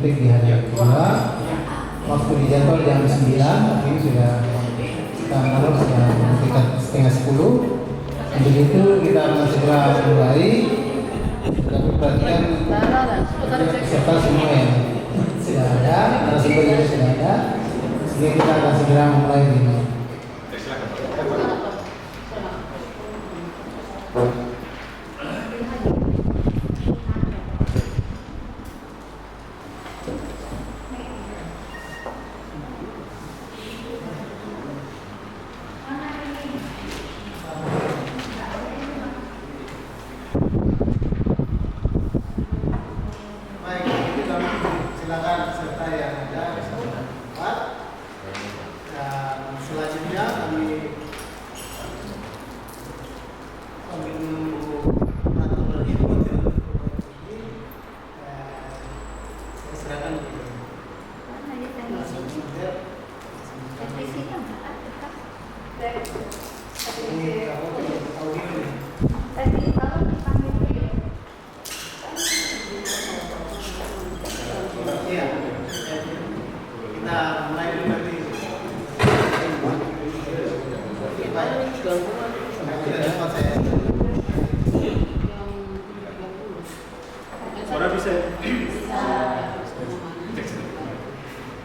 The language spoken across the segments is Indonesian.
meeting di hari yang kedua. Waktu dijadwal jam 9, tapi ini sudah kita malam sudah sekitar setengah 10. Untuk itu kita akan segera mulai. Tapi perhatikan peserta semua yang sudah ada, narasumber juga sudah ada. Sehingga kita akan segera mulai ini. Silakan peserta yang ada tempat. Dan selanjutnya kami menunggu peraturan input yang ini. Saya serahkan ke ini kamu tahu ini. Iya, kita mulai dulu nanti. Tidak dapat saya. Suara bisa?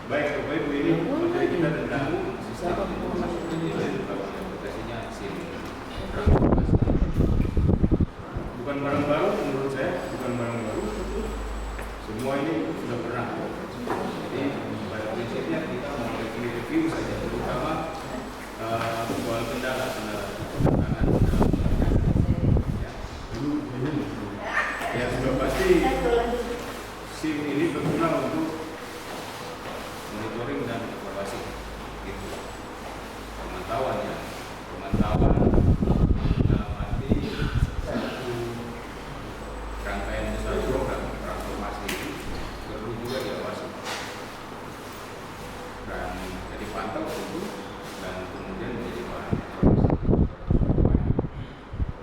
Baik, Bapak Ibu, ini materi kita tentang bukan barang baru menurut saya, bukan barang baru. Semua ini sudah pernah. Jadi pada prinsipnya kita mau review saja, terutama soal kendala tangan. Ya sudah pasti SIM ini berguna untuk monitoring dan evaluasi, gitu. Pemantauan dalam arti satu rangkaian besar program transformasi ini perlu juga diawasi dan jadi pantau tentu dan kemudian menjadi bahan evaluasi.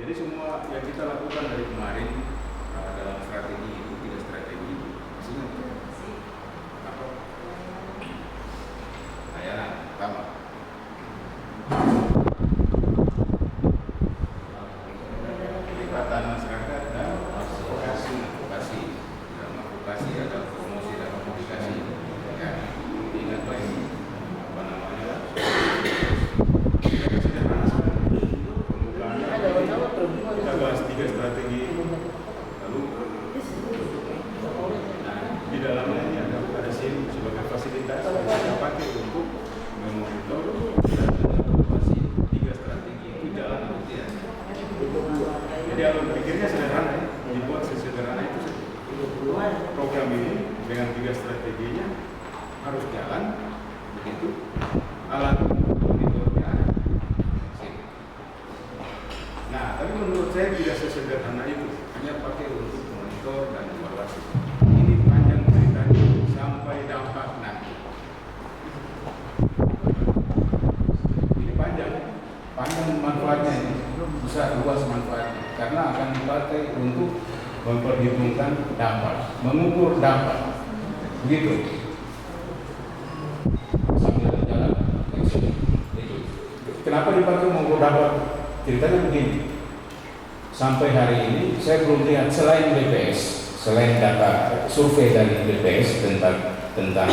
Jadi semua yang kita lakukan dari kemarin dalam strategi itu, tidak strategi hasilnya apa? Layanan pertama. Pelibatan masyarakat dan advokasi. Dalam advokasi ada promosi dan komunikasi. Ya, ingat baik apa namanya? Kita sederhana sekali. Pembukaannya kita bahas 3 strategi. Lalu di dalamnya ini ada SIM sebagai fasilitas yang kita pakai untuk memonitor dan mengevaluasi 3 strategi itu jalan atau tidak. Jadi alur pikirnya sederhana, dibuat sesederhana itu saja. Program ini dengan 3 strateginya harus jalan, begitu. Alat monitornya ada. SIM. Nah, tapi menurut saya tidak sesederhana itu, hanya pakai untuk monitor dan evaluasi. Ini panjang ceritanya sampai dampak nanti. Ini panjang manfaatnya ini, besar luas manfaatnya, karena akan dipakai untuk memperhitungkan dampak, mengukur dampak, begitu. Sambil jalan, itu. Kenapa dipakai mengukur dampak? Ceritanya begini. Sampai hari ini saya belum lihat selain BPS, selain data survei dari BPS tentang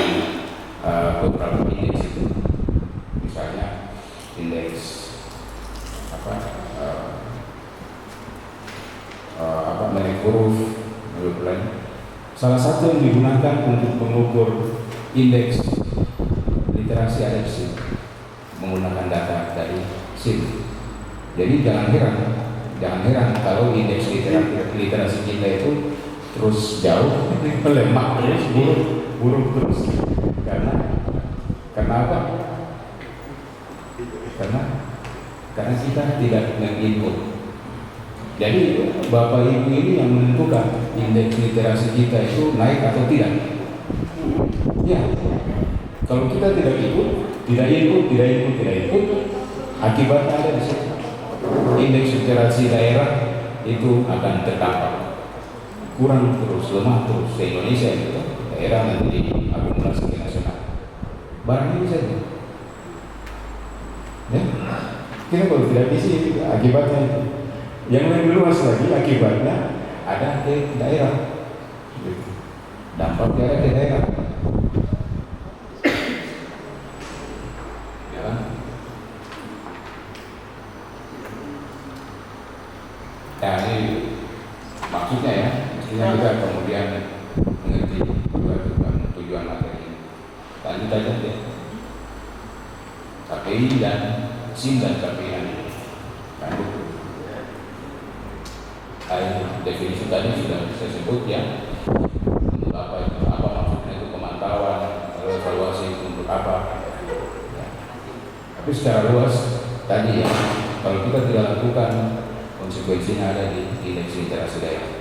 beberapa indeks itu, misalnya indeks huruf, salah satu yang digunakan untuk mengukur indeks literasi ada di SIM, menggunakan data dari SIM. Jadi jangan heran kalau indeks literasi kita itu terus jauh, melemah terus, buruk terus. Karena apa? Karena kita tidak menginput. Jadi Bapak Ibu ini yang menentukan indeks literasi kita itu naik atau tidak. Ya, kalau kita tidak input, akibatnya ada di situ. Indeks literasi daerah itu akan terdampak kurang terus, lemah terus. Di Indonesia itu daerah nanti diakumulasi ke nasional. Barang ini saja. Ya, kita kalau tidak diisi akibatnya itu. Yang lebih luas lagi akibatnya ada ke daerah. Dampaknya ada ke daerah. Ya kan? Nah, ini maksudnya ya, mestinya kita kemudian mengerti tujuan materi ini. Lanjut aja deh. KPI dan SIM dan KPI. Definisi tadi sudah saya sebut ya. Untuk apa itu? Apa maksudnya itu pemantauan, evaluasi untuk apa? Ya. Tapi secara luas tadi ya, kalau kita tidak lakukan, konsekuensinya ada di indeks literasi daerah.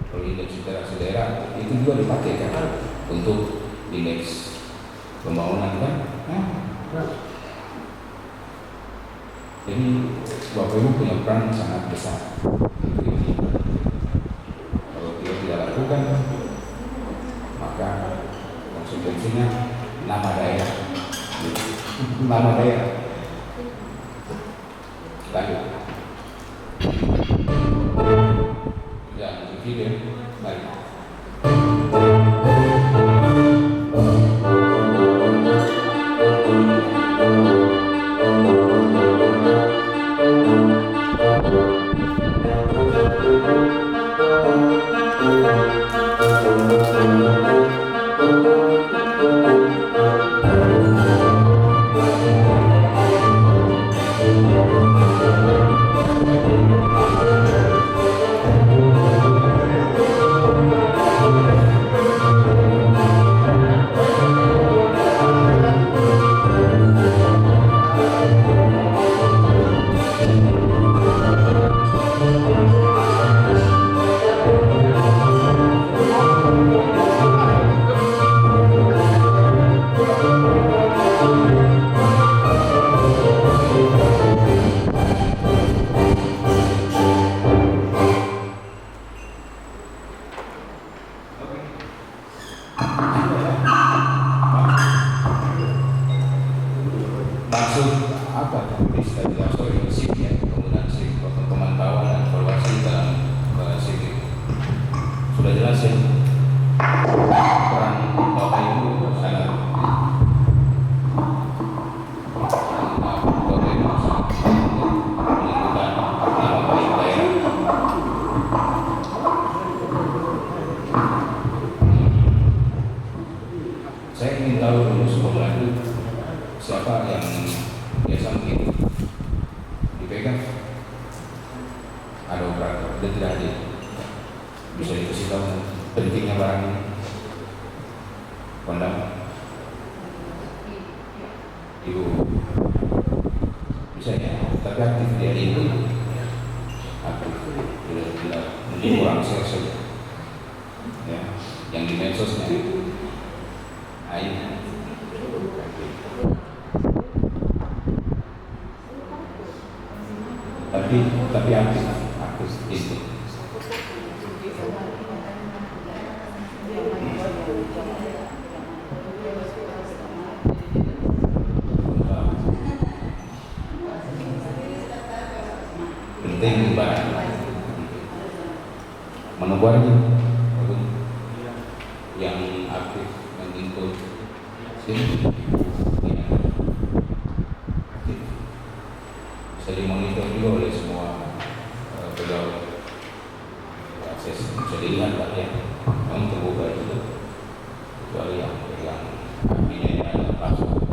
Kalau indeks literasi daerah itu juga dipakai kan untuk indeks pembangunan kan? Jadi Bapak Ibu punya peran sangat besar. Kalau kita tidak lakukan, maka konsekuensinya nama daerah. Nama daerah. Lanjut. Ya, video. Baik. Maksud apa istilah dilaksanakan SIM ya, penggunaan SIM, pemantauan dan evaluasi dalam SIM sudah jelas ya. Peran Bapak Ibu sangat Bapak Ibu sangat menentukan nama baik daerah. Saya ingin tahu dulu sebelum lanjut siapa yang biasa mungkin dipegang, ada operator dan tidak hadir, bisa dikasih tahu pentingnya barang ini. Kondang Ibu bisa ya, tapi aktif dia itu aktif, tidak mungkin kurang share saja ya, yang di medsosnya ayo. Tapi aktif itu. Penting banget. Menunggu aja yang aktif yang input sini. Bisa dimonitor juga oleh semua pegawai. Akses bisa dilihat Pak ya, memang terbuka juga. Kecuali yang adminnya ada password.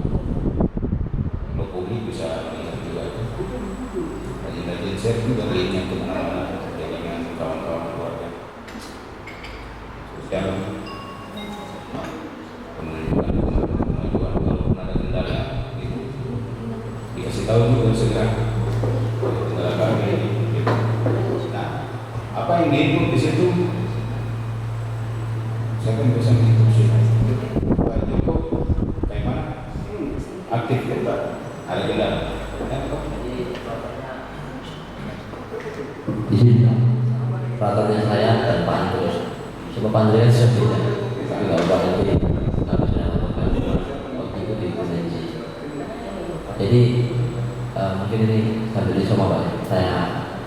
Kalau publik bisa melihat juga. Rajin-rajin share juga linknya kemana-mana dengan kawan-kawan keluarga. Sosial kemajuan walaupun ada kendala itu dikasih tahu juga segera. Nah, apa yang diinput di situ? Saya kan bisa menghitung sih. Pak Joko, kayak mana? Aktif kan? Ada kendala? Di sini, peraturannya saya dan Pak Andrus. Cuma Andre kan sudah beda. Tapi nggak apa nanti kami sudah lakukan waktu itu di konvensi. Jadi mungkin ini sambil disoma Pak, saya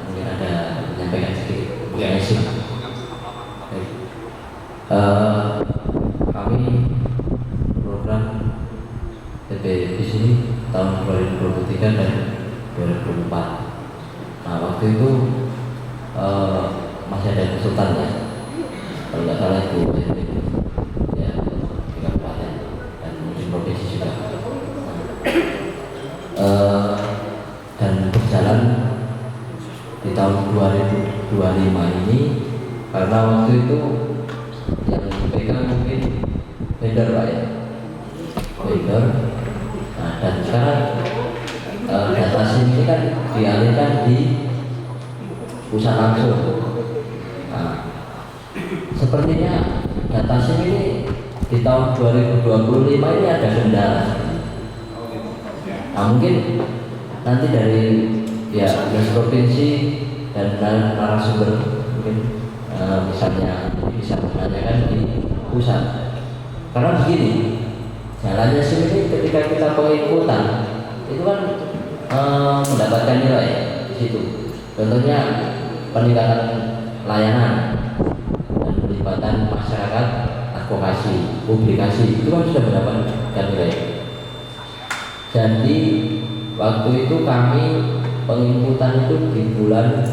mungkin ada menyampaikan sedikit mengenai SIM. Kami program PP di sini tahun 2023 dan 2024. Nah waktu itu masih ada konsultan ya, kalau nggak salah itu ya di kabupaten dan mungkin provinsi juga. Dan berjalan di tahun 2025 ini karena waktu itu yang dipegang mungkin vendor Pak ya, vendor. Nah dan sekarang data SIM ini kan dialihkan di pusat langsung. Nah, sepertinya data SIM ini di tahun 2025 ini ada kendala. Nah mungkin nanti dari ya dinas provinsi dan narasumber mungkin misalnya bisa menanyakan di pusat. Karena begini, jalannya SIM ini ketika kita penginputan itu kan mendapatkan nilai di situ. Contohnya peningkatan layanan dan pelibatan masyarakat, advokasi, publikasi itu kan sudah mendapatkan nilai. Jadi waktu itu kami penginputan itu di bulan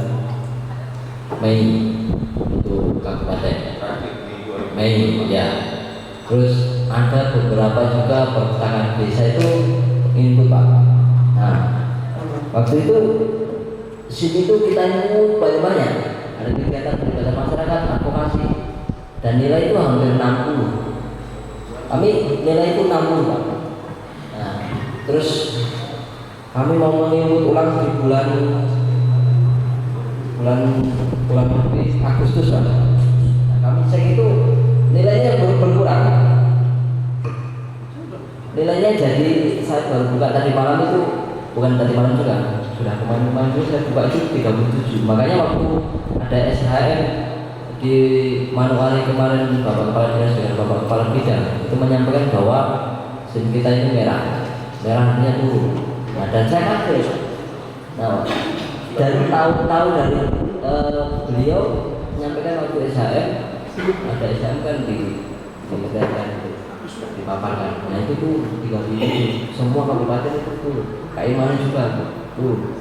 Mei untuk kabupaten Mei ya. Terus ada beberapa juga perpustakaan desa itu input Pak. Nah waktu itu SIM itu kita input banyak, ada kegiatan pelibatan masyarakat, advokasi, dan nilai itu hampir 60. Kami nilai itu 60 Pak. Nah, terus kami mau menginput ulang di bulan Agustus Pak. Nah, kami cek itu nilainya berkurang. Nilainya jadi saya baru buka tadi malam itu, bukan tadi malam juga, sudah kemarin itu saya buka itu 37. Makanya waktu ada SHM di Manuali kemarin Bapak Kepala Dinas dengan Bapak Kepala Bidang itu menyampaikan bahwa SIM kita ini merah artinya turun. Nah dan saya kaget. Nah dari tahu-tahu dari beliau menyampaikan waktu SHM ada SHM kan dipaparkan. Nah itu tuh 37 semua kabupaten itu tuh kayak mana juga tuh.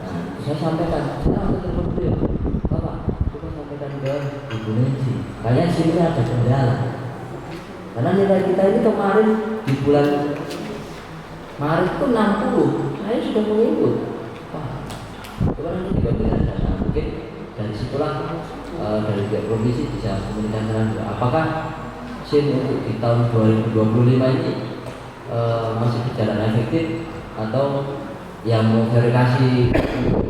Nah saya sampaikan, saya langsung telepon beliau, Bapak coba sampaikan ke Ibu Nensi, kayaknya sini ada kendala. Karena nilai kita ini kemarin di bulan Maret itu 60, saya sudah menginput. Wah, coba nanti dibandingkan data. Mungkin dari situlah dari pihak provinsi bisa komunikasikan apakah SIM untuk di tahun 2025 ini masih berjalan efektif atau yang memverifikasi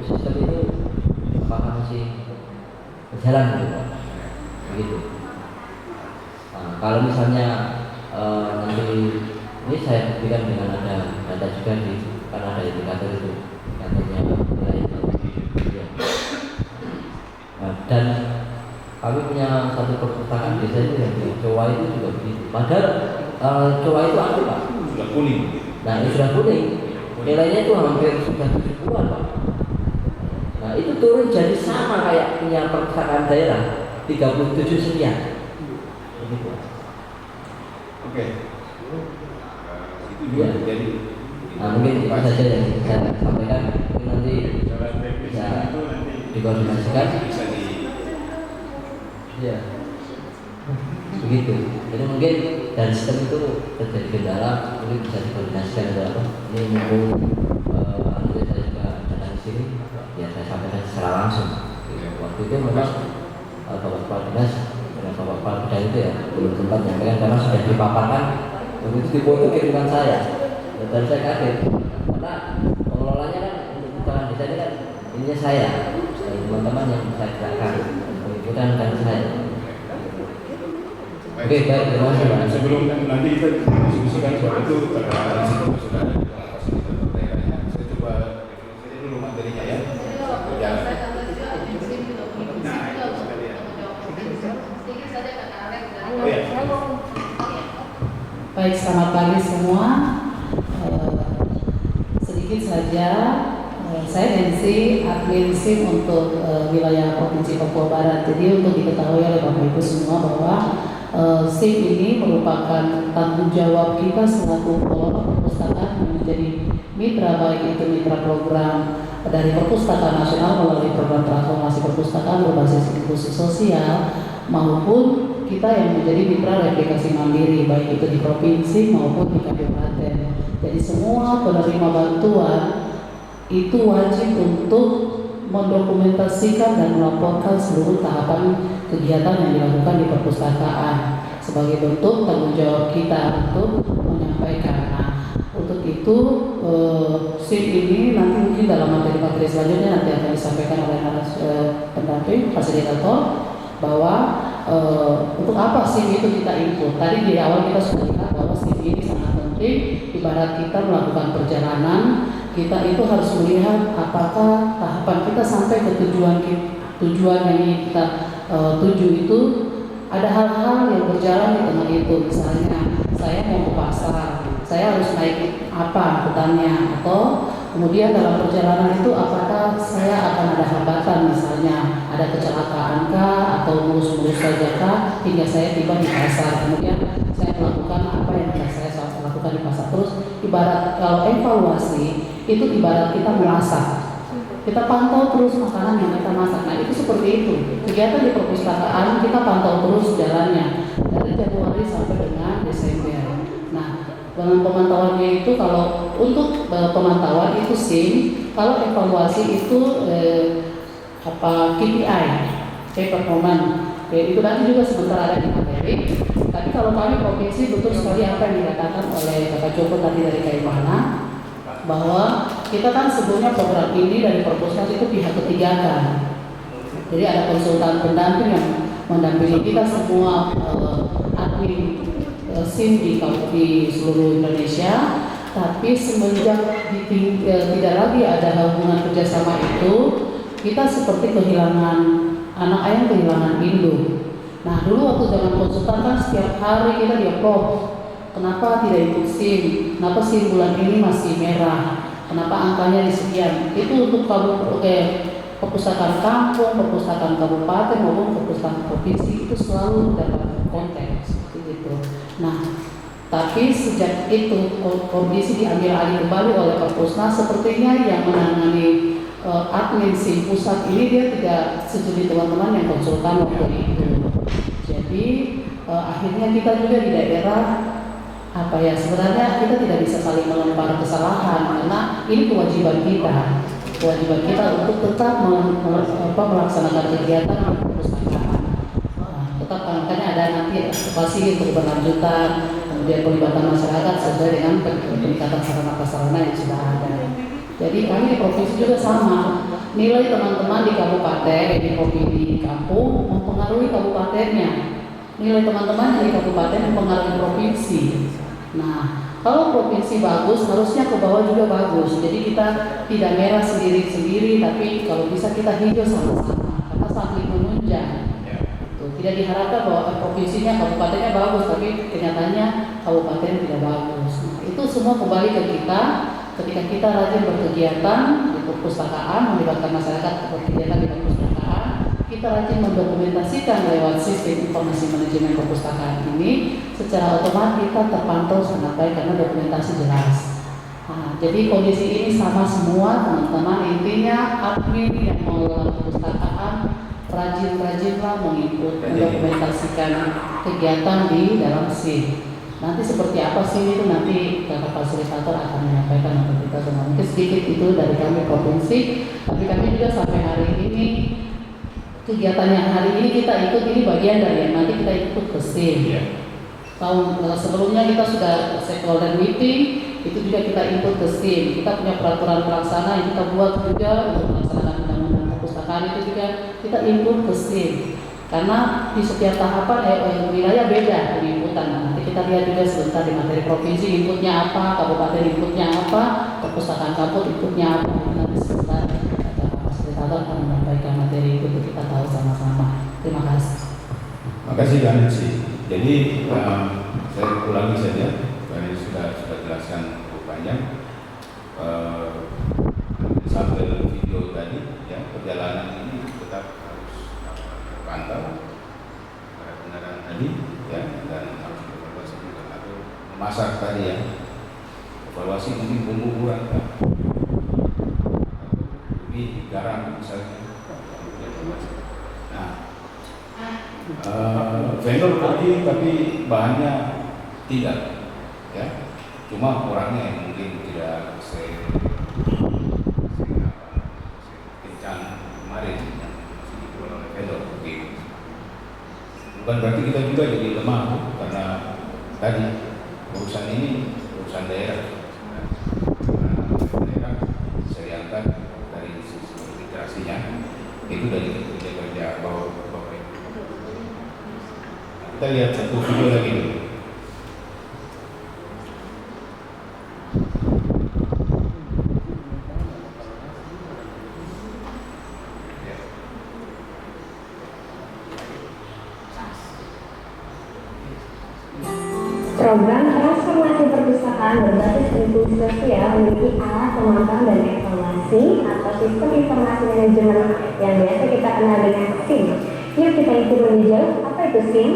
sistem itu apakah masih berjalan gitu, begitu. Nah, kalau misalnya nanti ini saya buktikan dengan ada data juga karena ada indikator itu katanya nilai itu. Ya. Nah, dan kami punya satu perpustakaan desa itu yang di Cowa itu juga begitu. Padahal Cowa itu aktif Pak. Sudah kuning. Nah ini sudah kuning. Nilainya itu hampir sudah 70-an Pak. Nah itu turun jadi sama kayak punya perpustakaan daerah 37 sekian. Begitu. Oke. Itu juga jadi. Nah mungkin itu saja yang saya sampaikan. Mungkin nanti bisa dikoordinasikan. Bisa di. Ya. Begitu. Jadi mungkin dari sistem itu terjadi kendala, mungkin bisa dikoordinasikan atau apa. Ini mumpung nanti saya juga datang di sini, ya saya sampaikan secara langsung. Waktu itu memang Bapak Kepala Dinas dengan Bapak Kepala Bidang itu ya belum sempat menyampaikan karena sudah dipaparkan, begitu dipoto kiriman saya. Dan saya kaget karena pengelolanya kan untuk putaran desa ini kan ininya saya, teman-teman yang saya gerakkan, bukan kan saya. Oke, baik, terima kasih Pak. Sebelum nanti kita diskusikan soal itu terkait risiko sudah ada fasilitator daerahnya. Saya coba definisi dulu materinya ya. Jangan. Nah, itu sekalian. Baik, selamat pagi semua. Sedikit saja, saya Nancy, admin SIM untuk wilayah Provinsi Papua Barat. Jadi untuk diketahui oleh Bapak Ibu semua bahwa SIM ini merupakan tanggung jawab kita selaku pengelola perpustakaan yang menjadi mitra, baik itu mitra program dari Perpustakaan Nasional melalui program transformasi perpustakaan berbasis inklusi sosial, maupun kita yang menjadi mitra replikasi mandiri baik itu di provinsi maupun di kabupaten. Jadi semua penerima bantuan itu wajib untuk mendokumentasikan dan melaporkan seluruh tahapan kegiatan yang dilakukan di perpustakaan sebagai bentuk tanggung jawab kita untuk menyampaikan. Nah, untuk itu SIM ini nanti mungkin dalam materi-materi selanjutnya nanti akan disampaikan oleh pendamping fasilitator bahwa untuk apa SIM itu kita input. Tadi di awal kita sudah lihat bahwa SIM ini sangat penting. Ibarat kita melakukan perjalanan, kita itu harus melihat apakah tahapan kita sampai ke tujuan yang ingin kita tuju itu ada hal-hal yang berjalan di tengah itu. Misalnya saya mau ke pasar, saya harus naik apa angkutannya, atau kemudian dalam perjalanan itu apakah saya akan ada hambatan, misalnya ada kecelakaan kah atau mulus-mulus saja kah hingga saya tiba di pasar, kemudian saya melakukan apa yang saya lakukan di pasar. Terus ibarat kalau evaluasi itu ibarat kita memasak, kita pantau terus makanan yang kita masak. Nah itu seperti itu kegiatan di perpustakaan, kita pantau terus jalannya dari Januari sampai dengan Desember. Nah dengan pemantauannya itu, kalau untuk pemantauan itu SIM, kalau evaluasi itu KPI, key performance. Itu nanti juga sebentar ada di materi. Tapi kalau kami provinsi betul sekali apa yang dikatakan oleh Bapak Joko tadi dari Kaimana, bahwa kita kan sebelumnya program ini dari Perpusnas itu pihak ketiga kan. Jadi ada konsultan pendamping yang mendampingi kita semua admin SIM di seluruh Indonesia. Tapi semenjak tidak lagi ada hubungan kerjasama itu, kita seperti kehilangan anak ayam, kehilangan induk. Nah dulu waktu zaman konsultan kan setiap hari kita diapprove, kenapa tidak ikut SIM, kenapa SIM bulan ini masih merah, kenapa angkanya di sekian. Itu untuk perpustakaan kampung, perpustakaan kabupaten maupun perpustakaan provinsi itu selalu dalam konteks seperti itu. Nah tapi sejak itu kondisi diambil alih kembali oleh Perpusnas, sepertinya yang menangani admin SIM pusat ini dia tidak seperti teman-teman yang konsultan waktu itu. Jadi akhirnya kita juga di daerah sebenarnya kita tidak bisa saling melempar kesalahan, karena ini kewajiban kita untuk tetap melaksanakan kegiatan perpustakaan. Tetap makanya ada nanti aktivasi untuk berlanjutan, kemudian pelibatan masyarakat sesuai dengan peningkatan sarana-prasarana yang sudah ada. Jadi kami di provinsi juga sama, nilai teman-teman di kabupaten, di provinsi, di kampung mempengaruhi kabupatennya. Nilai teman-teman di kabupaten mempengaruhi provinsi. Nah, kalau provinsi bagus, harusnya ke bawah juga bagus. Jadi kita tidak merah sendiri-sendiri, tapi kalau bisa kita hijau sama-sama, karena saling menunjang. Tidak diharapkan bahwa provinsinya, kabupatennya bagus, tapi kenyataannya kabupaten tidak bagus. Nah, itu semua kembali ke kita. Ketika kita rajin berkegiatan di perpustakaan, melibatkan masyarakat berkegiatan di perpustakaan, kita rajin mendokumentasikan lewat sistem informasi manajemen perpustakaan ini, secara otomatis kita terpantau sangat baik karena dokumentasi jelas. Nah, jadi kondisi ini sama semua teman-teman, intinya admin yang mengelola perpustakaan rajin-rajinlah menginput, mendokumentasikan kegiatan di dalam SIM. Nanti seperti apa sih itu nanti kakak fasilitator akan menyampaikan untuk kita semua. Mungkin sedikit itu dari kami provinsi, tapi kami juga sampai hari ini kegiatan yang hari ini kita ikut ini bagian dari yang nanti kita ikut ke SIM. Tahun sebelumnya kita sudah stakeholder meeting, itu juga kita ikut ke SIM. Kita punya peraturan pelaksana yang kita buat juga untuk melaksanakan undang-undang perpustakaan, itu juga kita input ke SIM. Karena di setiap tahapan wilayah beda inputan. Nanti kita lihat juga sebentar di materi provinsi inputnya apa, kabupaten inputnya apa, perpustakaan kampus inputnya apa. Nanti sebentar fasilitator akan menyampaikan materi itu kita tahu sama-sama. Terima kasih. Terima kasih Mbak Nancy. Jadi saya ulangi saja barang misalnya. Nah, vendor pergi tapi bahannya tidak, ya. Cuma orangnya yang mungkin tidak kencang kemarin yang masih dijual oleh vendor begitu. Bukan berarti kita juga jadi lemah karena tadi urusan ini urusan daerah. Daerah saya lihat dari sisi literasinya itu dari kerja bawah. Kita lihat satu video lagi dulu. Program transformasi perpustakaan berbasis inklusi sosial memiliki alat pemantauan dan evaluasi atau sistem informasi manajemen yang biasa kita kenal dengan SIM. Yuk kita ikuti lebih jauh, apa itu SIM?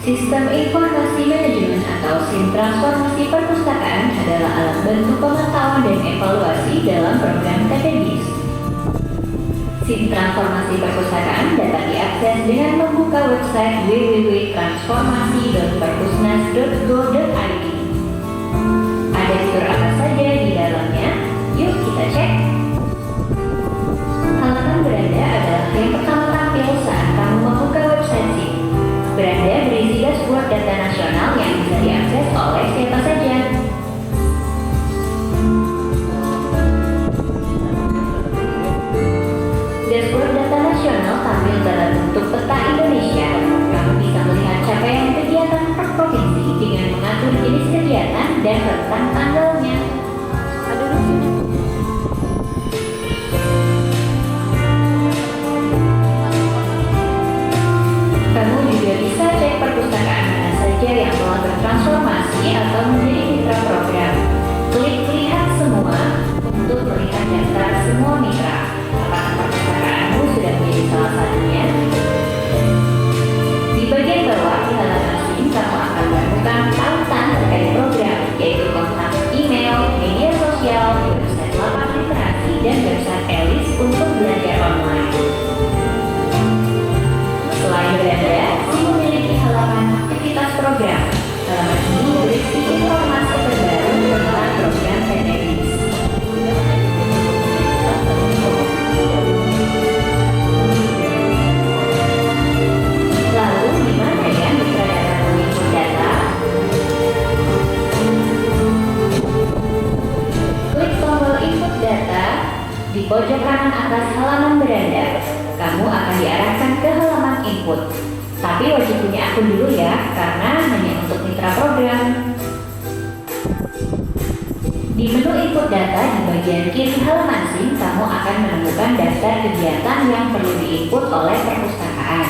Sistem informasi manajemen atau SIM transformasi perpustakaan adalah alat bantu pemantauan dan evaluasi dalam program TPDIS. SIM transformasi perpustakaan dapat diakses dengan membuka website www.transformasi.perpusnas.go.id. Ada fitur apa saja di dalamnya? Yuk kita cek. Halaman beranda adalah yang pertama tampil saat kamu membuka website SIM. Beranda berisi dashboard data nasional yang bisa diakses oleh siapa saja. Dashboard data nasional tampil dalam bentuk peta Indonesia. Kamu bisa melihat capaian kegiatan per provinsi dengan mengatur jenis kegiatan dan rentang tanggalnya. Kamu juga bisa cek perpustakaan mana saja yang telah bertransformasi atau menjadi mitra program. Klik lihat semua untuk melihat daftar semua mitra. Apakah perpustakaanmu sudah menjadi salah satunya? Di bagian bawah di halaman SIM, kamu akan menemukan tautan terkait program, yaitu kontak email, media sosial, website lapak literasi, dan website Elis untuk belajar online. Selain beranda, SIM memiliki halaman aktivitas program. Halaman ini berisi informasi terbaru tentang program TPDIS. Lalu, di mana ya mitra data menginput data? Klik tombol input data di pojok kanan atas halaman beranda. Kamu akan diarahkan ke halaman input. Tapi wajib punya akun dulu ya, karena hanya untuk mitra program. Di menu input data di bagian kiri halaman SIM, kamu akan menemukan daftar kegiatan yang perlu diinput oleh perpustakaan.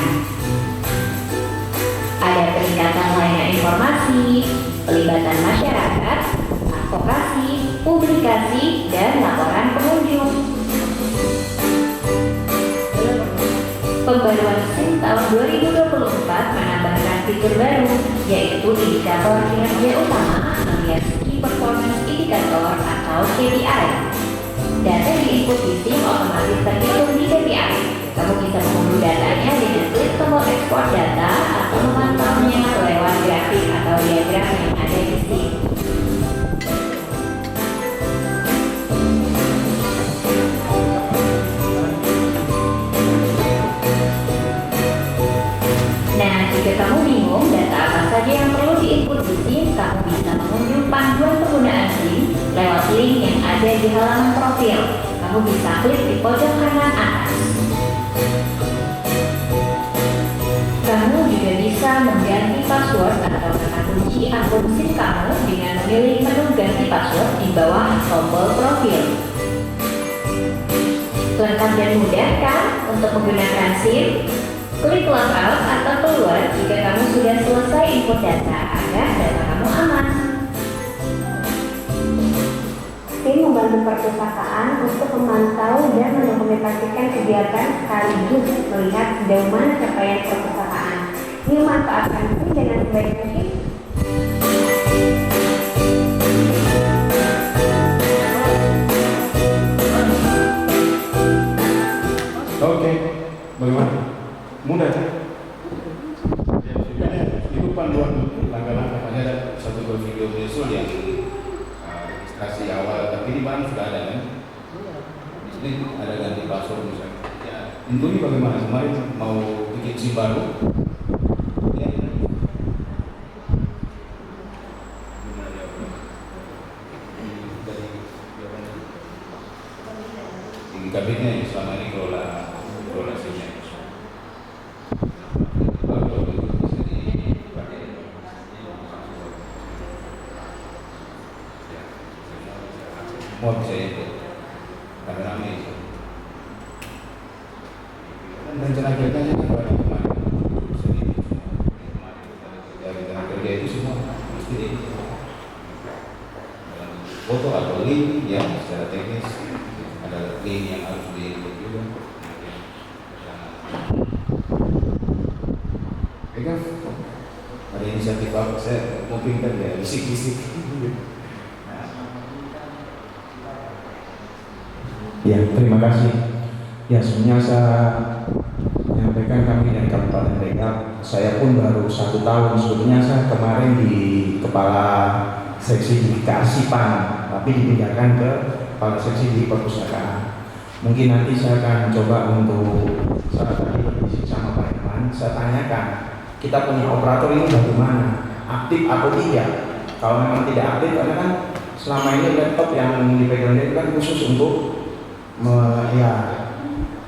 Ada peningkatan layanan informasi, pelibatan masyarakat, advokasi, publikasi, dan laporan pengunjung. Pembaruan SIM tahun 2024 menambahkan fitur baru, yaitu indikator kinerja utama alias Key Performance Indicator atau KPI. Data yang diinput di SIM otomatis terhitung di KPI. Kamu bisa mengunduh datanya dengan klik tombol ekspor data atau memantaunya lewat grafik atau diagram yang ada di SIM. Nah, jika kamu bingung data apa saja yang perlu diinput di SIM, kamu bisa mengunduh panduan penggunaan SIM lewat link yang ada di halaman profil. Kamu bisa klik di pojok kanan atas. Kamu juga bisa mengganti password atau kata kunci akun SIM kamu dengan memilih menu ganti password di bawah tombol profil. Lengkap dan mudah kan untuk menggunakan SIM? Klik logout atau keluar jika kamu sudah selesai input data agar data kamu aman. SIM membantu perpustakaan untuk memantau dan mendokumentasikan kegiatan sekaligus melihat sejauh mana capaian perpustakaan. Yuk manfaatkan SIM dengan sebaik mungkin. Oke, bagaimana? Mudah kan? Itu panduan langkah-langkah. Hanya ada satu video visual yang registrasi awal, tapi di barang sudah ada kan? Di sini ada ganti password misalnya. Ya, intinya bagaimana? Kemarin mau bikin SIM baru, ya, di kabinnya yang selama ini kelola SIM-nya. Mau bisa itu rame-rame itu. Dan rencana kerjanya kemarin dari rencana kerja itu semua mesti di foto atau link yang secara teknis ada link yang harus diinput juga. Kan ada inisiatif apa saya mungkin kan ya bisik-bisik. Ya, terima kasih. Ya, sebenarnya saya menyampaikan kami dari Kabupaten Bekasi. Saya pun baru 1 tahun. Sebetulnya saya kemarin di kepala seksi di Kearsipan, tapi dipindahkan ke kepala seksi di perpustakaan. Mungkin nanti saya akan coba untuk saya tadi berdiskusi sama Pak Irman. Saya tanyakan, kita punya operator ini bagaimana? Aktif atau tidak? Kalau memang tidak aktif, karena kan selama ini laptop yang dipegang dia kan khusus untuk ya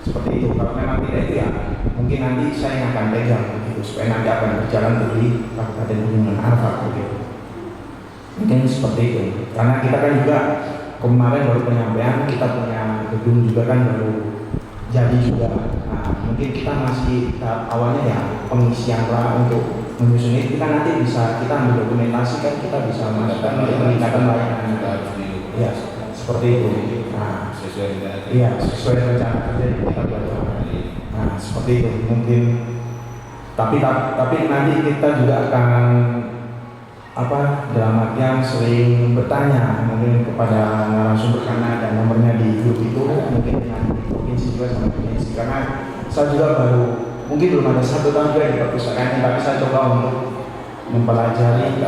seperti itu. Kalau memang tidak itu ya mungkin nanti saya yang akan pegang gitu, supaya nanti akan berjalan di Kabupaten Gunung Arfak gitu. Mungkin seperti itu. Karena kita kan juga kemarin baru penyampaian, kita punya gedung juga kan baru jadi juga. Nah, mungkin kita masih tahap awalnya ya pengisian lah untuk menyusun itu. Kita nanti bisa kita ambil dokumentasi kan, kita bisa meningkatkan layanan. Ya seperti itu. Nah, sesuai rencana kerja yang kita buat. Nah, seperti itu mungkin. Tapi nanti kita juga akan dalam artian sering bertanya mungkin kepada narasumber, karena ada nomornya di grup itu, mungkin dengan provinsi juga sama provinsi. Karena saya juga baru mungkin belum ada 1 tahun juga di perpustakaan, tapi saya coba untuk mempelajari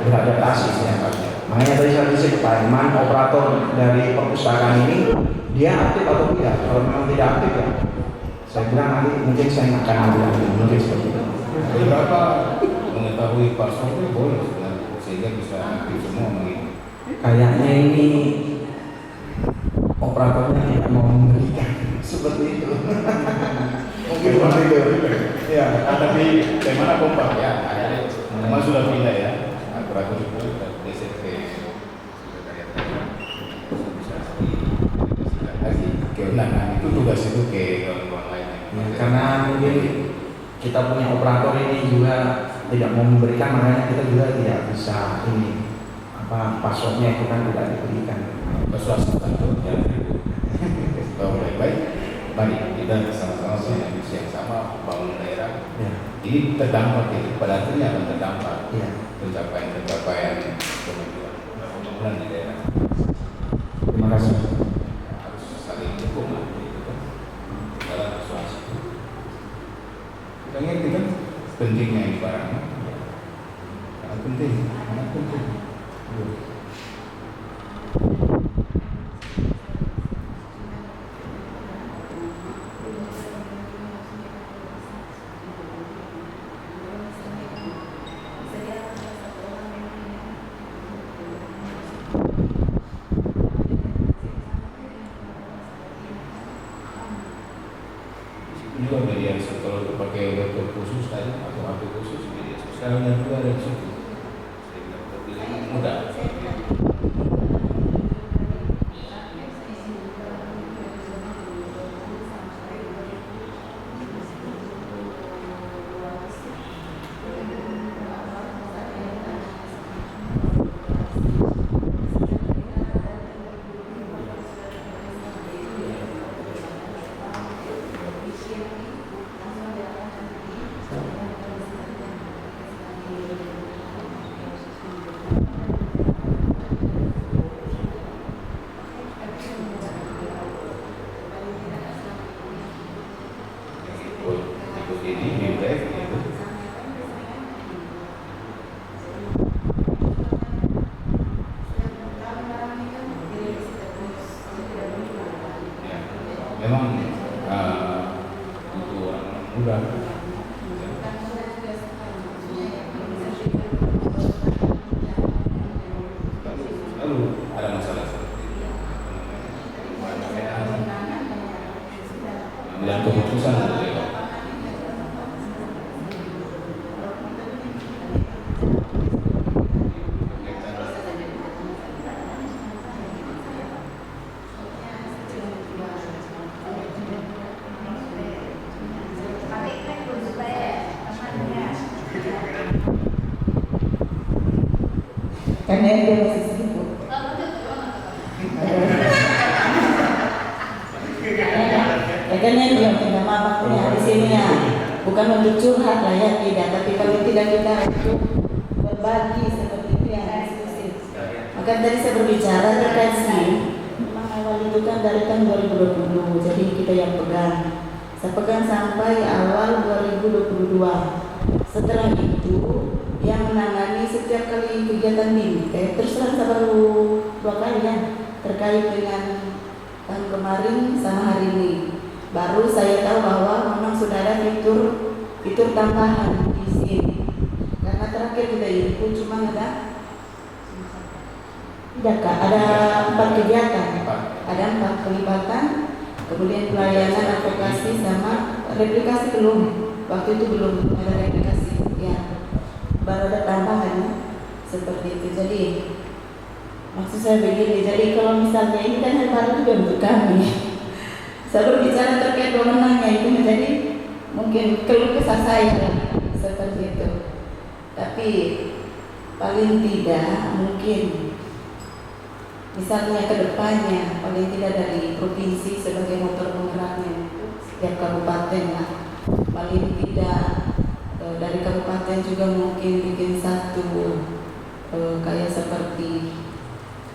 beradaptasi ya. Makanya tadi saya bisik ke Pak Irman, operator dari perpustakaan ini dia aktif atau tidak? Kalau memang tidak aktif ya, saya bilang nanti mungkin saya akan ambil mungkin seperti itu. Beberapa mengetahui passwordnya boleh sehingga bisa aktif semua begitu. Kayaknya ini operatornya tidak mau memberikan seperti itu. Mungkin seperti itu. Ya, Tapi bagaimana kompak Ya, ada Memang sudah pindah ya. operator itu DCT nah itu tugas itu ke kawan-kawan lain. ya, karena mungkin kita punya operator ini juga tidak mau memberikan, makanya kita juga tidak bisa ini passwordnya itu kan tidak diberikan. Persuasif tentu ya. Baik. Mari kita sama-sama punya visi yang sama, bangun daerah. Ya. Ini terdampak itu, pada akhirnya akan terdampak Ya. pencapaian kemajuan pembangunan di daerah. Terima kasih. Harus saling dukung lah, gitu kan. Dalam persuasi. Kita ngerti kan pentingnya ini barang. Sangat penting. Juga media sosial kalau pakai laptop khusus tadi atau HP khusus, media sosialnya juga ada di situ. Sehingga terpilih mudah. Karena dia masih sibuk. Ya kan yang dia minta maaf di sini ya, bukan untuk curhat lah ya, tidak, tapi kalau tidak kita untuk berbagi seperti itu yang diskusi. Maka tadi saya berbicara terkait SIM, memang awal itu kan dari tahun 2020, jadi kita yang pegang. Saya pegang sampai awal 2022. Setelah itu yang menangani setiap kali kegiatan BIM, terus terang saya baru 2 kali ya terkait dengan tahun kemarin sama hari ini. Baru saya tahu bahwa memang sudah ada fitur tambahan di sini. Karena terakhir kita input cuma ada 4 kegiatan, ada 4 pelibatan, kemudian pelayanan advokasi sama replikasi belum. Waktu itu belum ada replikasi, ya baru ada tambahan seperti itu. Jadi maksud saya begini, jadi kalau misalnya ini kan hal baru juga untuk kami. Saya berbicara terkait pemenangnya itu menjadi mungkin keluh kesah saya seperti itu. Tapi paling tidak mungkin misalnya ke depannya paling tidak dari provinsi sebagai motor penggeraknya setiap kabupaten lah. Paling tidak dari kabupaten juga mungkin bikin satu kayak seperti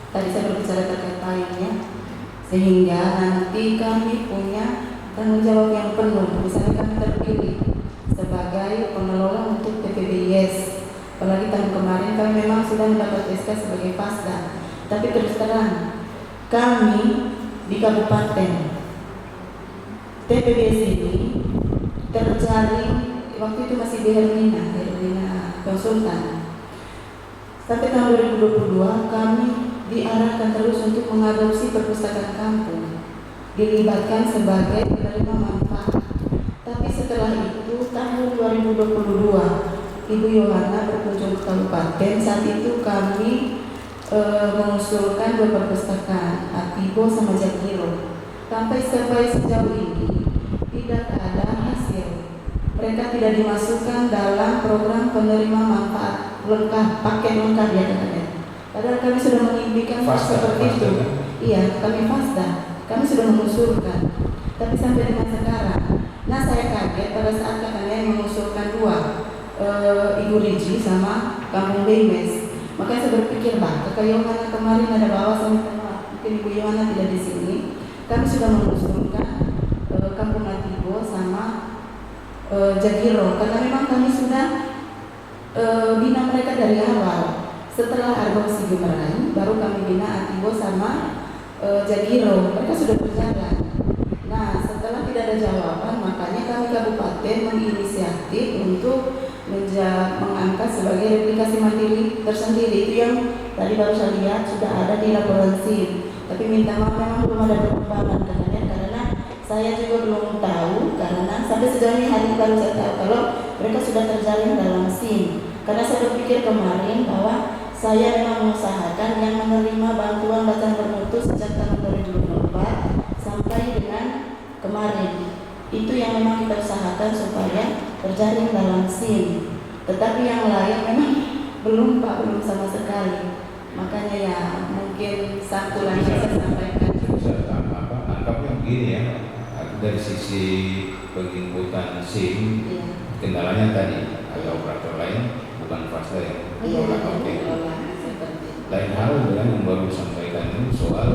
tadi saya berbicara terkait lainnya, sehingga nanti kami punya tanggung jawab yang penuh. Misalnya kami terpilih sebagai pengelola untuk TPBIS, apalagi tahun kemarin kami memang sudah mendapat SK sebagai Pasda, tapi terus terang kami di kabupaten TPBIS ini terjaring waktu itu masih di Hermina konsultan. Sampai tahun 2022 kami diarahkan terus untuk mengadopsi perpustakaan kampung, dilibatkan sebagai penerima manfaat. Tapi setelah itu tahun 2022 Ibu Yohana berkunjung ke kabupaten. Saat itu kami mengusulkan 2 perpustakaan, Atibo sama Jagiro. Sampai sejauh ini tidak ada hasil. Mereka tidak dimasukkan dalam program penerima manfaat lengkap, paket lengkap ya katanya. Padahal kami sudah mengimpikan seperti itu. Iya, kami Fasda, kami sudah mengusulkan. Tapi sampai dengan sekarang, nah saya kaget pada saat katanya yang mengusulkan 2, Ibu Riji sama Kampung Bemes. Makanya saya berpikir, Kakak Yohana kemarin ada bawa sama mungkin Ibu Yohana tidak di sini. Kami sudah mengusulkan Kampung Atibo sama Jagiro, karena memang kami sudah bina mereka dari awal. Setelah Argos Gemerai, baru kami bina Atibo sama Jagiro. Mereka sudah berjalan. Nah, setelah tidak ada jawaban, makanya kami kabupaten menginisiatif untuk mengangkat sebagai replikasi mandiri tersendiri. Itu yang tadi baru saya lihat sudah ada di laporan SIM. Tapi minta maaf memang belum ada perkembangan katanya, karena saya juga belum tahu, karena sampai sejauh ini hari baru saya tahu kalau mereka sudah terjalin dalam SIM. Karena saya berpikir kemarin bahwa saya memang mengusahakan yang menerima bantuan bacaan bermutu sejak tahun 2024 sampai dengan kemarin. Itu yang memang kita usahakan supaya terjalin dalam SIM. Tetapi yang lain memang belum Pak, belum sama sekali. Makanya ya mungkin satu lagi saya sampaikan. Bisa anggapnya begini ya, dari sisi penginputan SIM, Iya. kendalanya tadi ada operator lain bukan Fasda yang mengelola KPU. Lain hal dengan yang baru disampaikan ini soal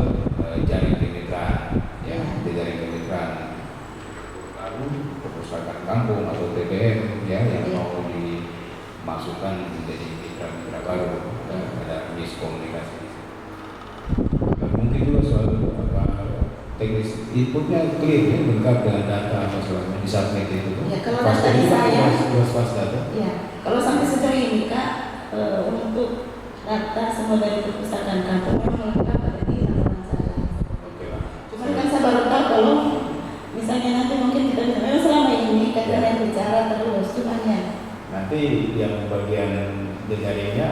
jaring kemitraan, ya, di jaring kemitraan baru perpustakaan kampung atau TBM ya yang mau dimasukkan menjadi mitra-mitra baru, ada miskomunikasi. Mungkin juga soal teknis inputnya clear ya, lengkap dengan data apa selama di submit itu. Ya, kalau data di saya, ya, kalau sampai sejauh ini Kak, untuk data semua dari perpustakaan kampung memang lengkap ada di laporan saya. Oke lah. Cuman kan saya baru tahu kalau misalnya nanti mungkin kita bisa, memang selama ini kadang yang bicara terus, cuman ya. Nanti yang bagian jaringnya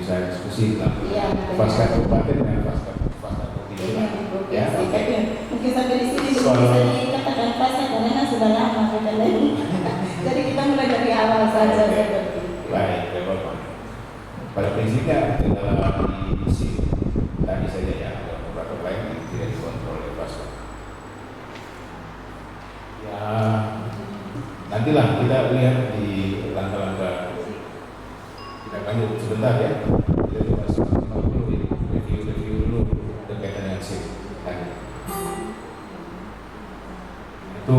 bisa diskusi lah. Iya, Fasda kabupaten dengan Fasda provinsi. Ya, mungkin sampai di sini belum bisa dikatakan Fasda karena kan sudah lama kita lagi. Jadi kita mulai dari awal saja seperti itu. Baik, prinsipnya adalah diisi tadi saja ya, ada beberapa lain yang tidak dikontrol oleh pasar. Ya, nantilah kita lihat di langkah-langkah. Kita lanjut sebentar ya. Kita coba simak dulu ini, review dulu berkaitan dengan SIM tadi. Itu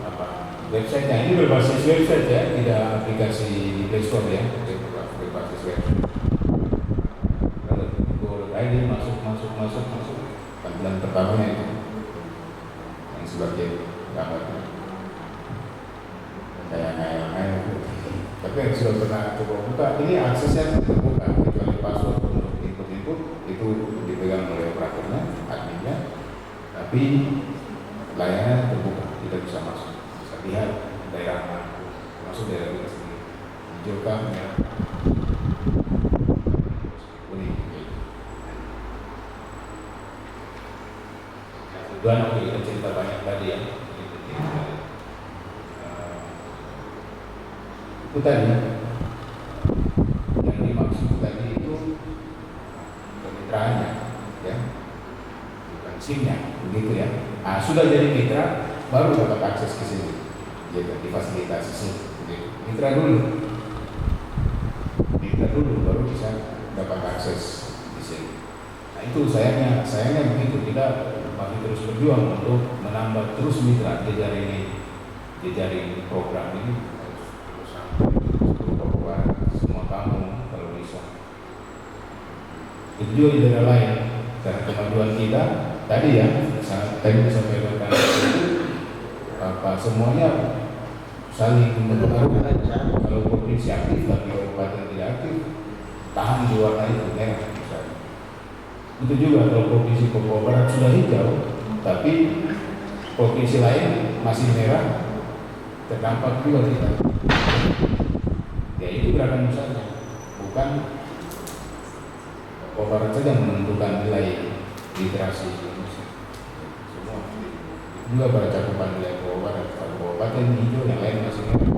apa? Websitenya ini berbasis website ya, tidak aplikasi di Play Store ya, berbasis website. Kalau Go.id masuk, tampilan pertamanya itu yang sebagai gambar. Kayak tapi yang sudah pernah coba buka, ini aksesnya terbuka kecuali password untuk input itu dipegang oleh operatornya, adminnya, tapi layanan terbuka, tidak bisa masuk. Bisa lihat daerah masuk daerah kita sendiri, hijau kan ya, kuning. Nah, tujuan oke, kita cerita banyak tadi ya. Itu tadi yang dimaksud tadi itu kemitraannya ya, bukan SIM-nya begitu ya. Nah, sudah jadi mitra baru dapat akses ke sini gitu, difasilitasi SIM gitu. Mitra dulu baru bisa dapat akses di sini. Nah, itu sayangnya begitu, kita masih terus berjuang untuk menambah terus mitra di jaring program ini. Semua kamu kalau bisa. Itu juga di daerah lain. Karena kemajuan kita tadi ya, tadi disampaikan semuanya saling mempengaruhi. Kalau provinsi aktif tapi kabupaten tidak aktif, tahan di warna itu merah misalnya. Itu juga kalau provinsi Papua Barat sudah hijau, tapi provinsi lain masih merah, terdampak juga kita. Ya itu gerakan besarnya, bukan Papua Barat saja menentukan nilai literasi Indonesia. Semua juga pada cakupan wilayah Papua Barat, kabupaten hijau yang lain masih merah.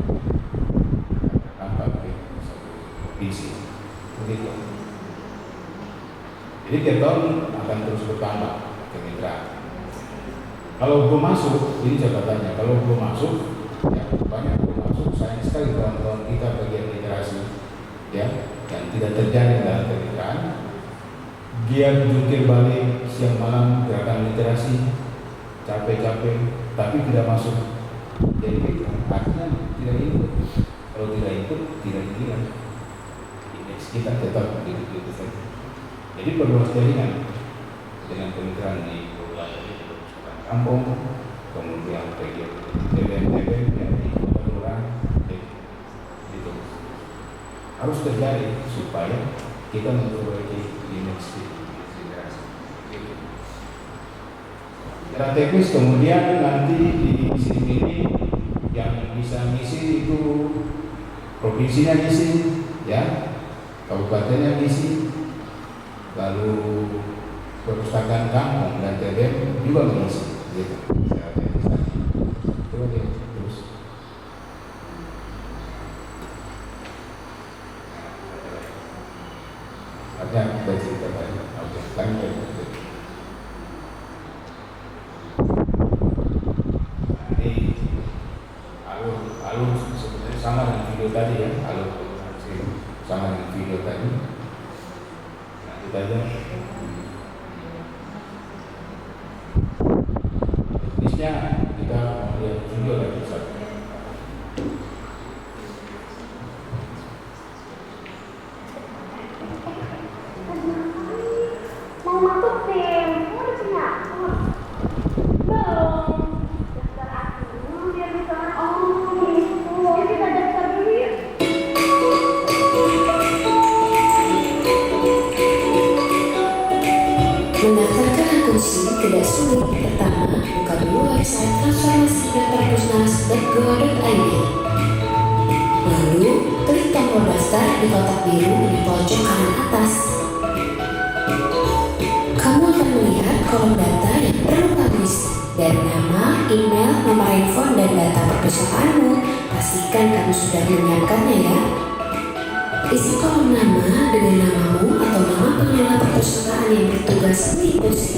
Nampak visi begitu. Jadi tiap tahun akan terus bertambah kemitraan. Kalau belum masuk, ini catatannya, kalau belum masuk ya banyak belum masuk, sayang sekali kawan-kawan kita bagian literasi ya yang tidak terjaring dalam kemitraan. Dia jungkir balik siang malam gerakan literasi, capek-capek tapi tidak masuk jadi mitra, artinya tidak ikut. Kalau tidak ikut, tidak dikira indeks kita tetap begitu saja. Jadi perluas jaringan dengan kemitraan di kampung, kemudian TBM yang di kota kelurahan itu harus terjadi supaya kita memperbaiki indeks literasi. Secara teknis kemudian nanti di sini ini yang bisa ngisi itu provinsinya ngisi, ya, kabupatennya ngisi, lalu perpustakaan kampung dan TBM juga mengisi. Gitu. Coba deh terus. Ada cerita banyak. Oke, lanjut. Ini alur sebenarnya sama dengan video tadi ya, alur sama dengan video tadi. Lanjut aja. Kita lihat video lagi satu. Mau masuk SIM, udah punya? Belum. Daftar aku biar bisa. Oh gitu. Ya kita daftar dulu ya. Mendaftarkan akun SIM tidak sulit. Pertama, buka dulu website transformasi.perpusnas.go.id. Lalu, klik tombol daftar di kotak biru di pojok kanan atas. Kamu akan melihat kolom data yang perlu kamu isi, dari nama, email, nomor handphone, dan data perpustakaanmu. Pastikan kamu sudah menyiapkannya ya. Isi kolom nama dengan namamu atau nama pengelola perpustakaan yang bertugas mengikuti.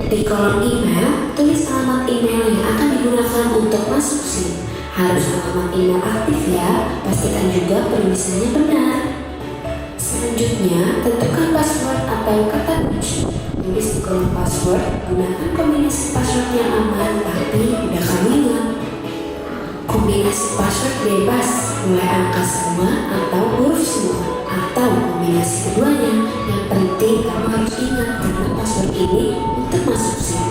Di kolom email, tulis alamat email yang akan digunakan untuk masuk SIM. Harus alamat email aktif ya, pastikan juga penulisannya benar. Selanjutnya, tentukan password atau kata kunci. Tulis di kolom password, gunakan kombinasi password yang aman tapi mudah kamu ingat. Kombinasi password bebas, mulai angka semua atau huruf semua, atau kombinasi keduanya. Yang penting kamu harus ingat karena password ini untuk masuk SIM.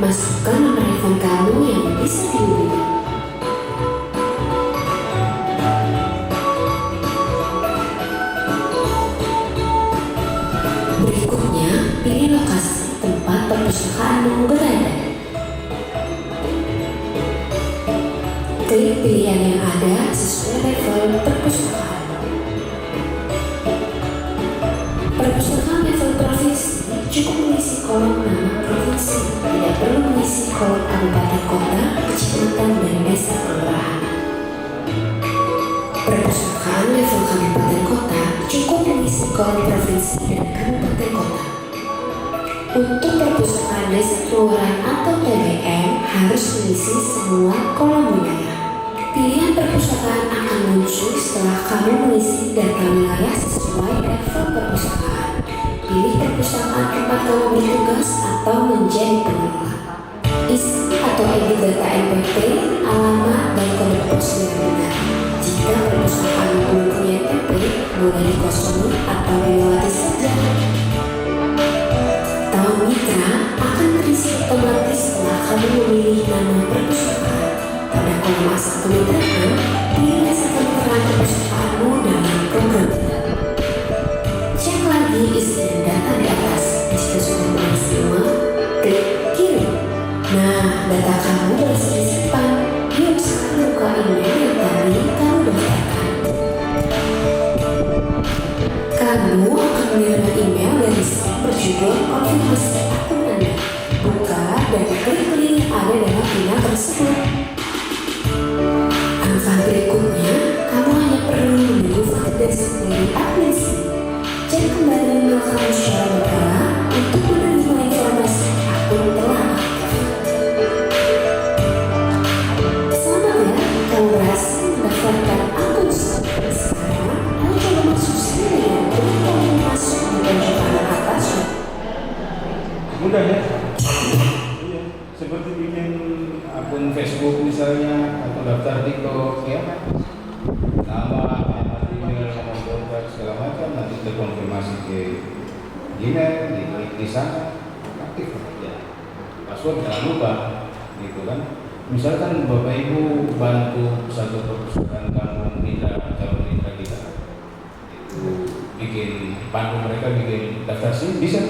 Masukkan nomor handphone kamu yang bisa dihubungi. Berikutnya, pilih lokasi tempat perpustakaanmu berada. Klik pilihan yang ada sesuai level perpustakaan. Perpustakaan level provinsi cukup mengisi kolom nama provinsi, tidak perlu mengisi kolom kabupaten kota, kecamatan, dan desa kelurahan. Perpustakaan level kabupaten kota cukup mengisi kolom provinsi dan kabupaten kota. Untuk perpustakaan desa kelurahan atau TBM harus mengisi semua kolom wilayah. Pilihan perpustakaan akan muncul setelah kamu mengisi data wilayah sesuai level perpustakaan. Pilih perpustakaan tempat kamu bertugas atau menjadi pengelola. Isi atau edit data NPT, alamat, dan kode pos yang benar. Jika perpustakaan belum punya NPT, boleh dikosongi atau dilewati saja. Tahun mitra akan terisi otomatis setelah kamu memilih nama perpustakaan. Pada kolom asal kemitraan, pilih desa kemitraan perpustakaanmu dalam program kita. Cek lagi isian data di atas. Jika sudah maksimal, klik kirim. Nah, data kamu berhasil disimpan. Yuk sekarang buka email yang tadi kamu daftarkan. Kamu akan menerima email dari SIM berjudul konfirmasi akun Anda. Buka dan klik link yang ada dalam email tersebut. Langkah berikutnya, kamu hanya perlu menunggu validasi dari admin SIM. Cek kembali email kamu secara berkala untuk menerima informasi akun telah aktif. Selamat ya, kamu berhasil mendaftarkan akun SIM. Sekarang, ayo coba masuk SIM dengan klik tombol masuk di pojok kanan atas. Mudah ya? Iya, seperti bikin akun Facebook misalnya atau daftar TikTok ya, nama, email, nomor kontak segala macam, nanti terkonfirmasi ke Gmail, diklik di sana, aktif ya. Password jangan lupa, gitu kan? Misalkan Bapak Ibu bantu satu perpustakaan kamu mitra calon mitra kita, itu bikin bantu mereka bikin daftar SIM bisa.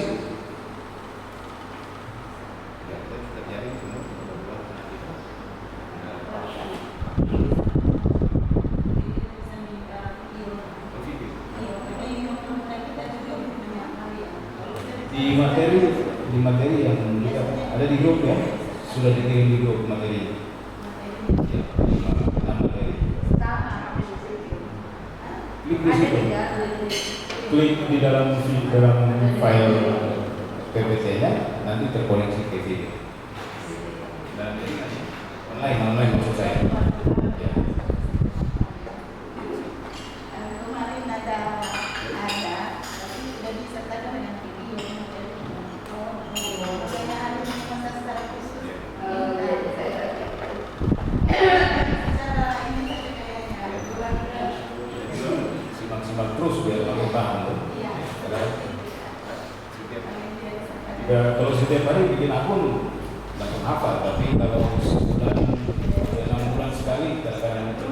Di materi yang kita ada di grup ya, sudah dikirim di grup materi. Ya, materi. Klik di situ. Klik di dalam file PPT-nya, nanti terkoneksi ke video. Dan online maksud saya. Ya. Kemarin ada tapi sudah disertakan dengan video. Saya harus masa secara khusus. Simak terus biar kamu paham tuh. Ya, kalau setiap hari bikin akun langsung hafal, tapi kalau sebulan 6 bulan sekali kadang-kadang itu.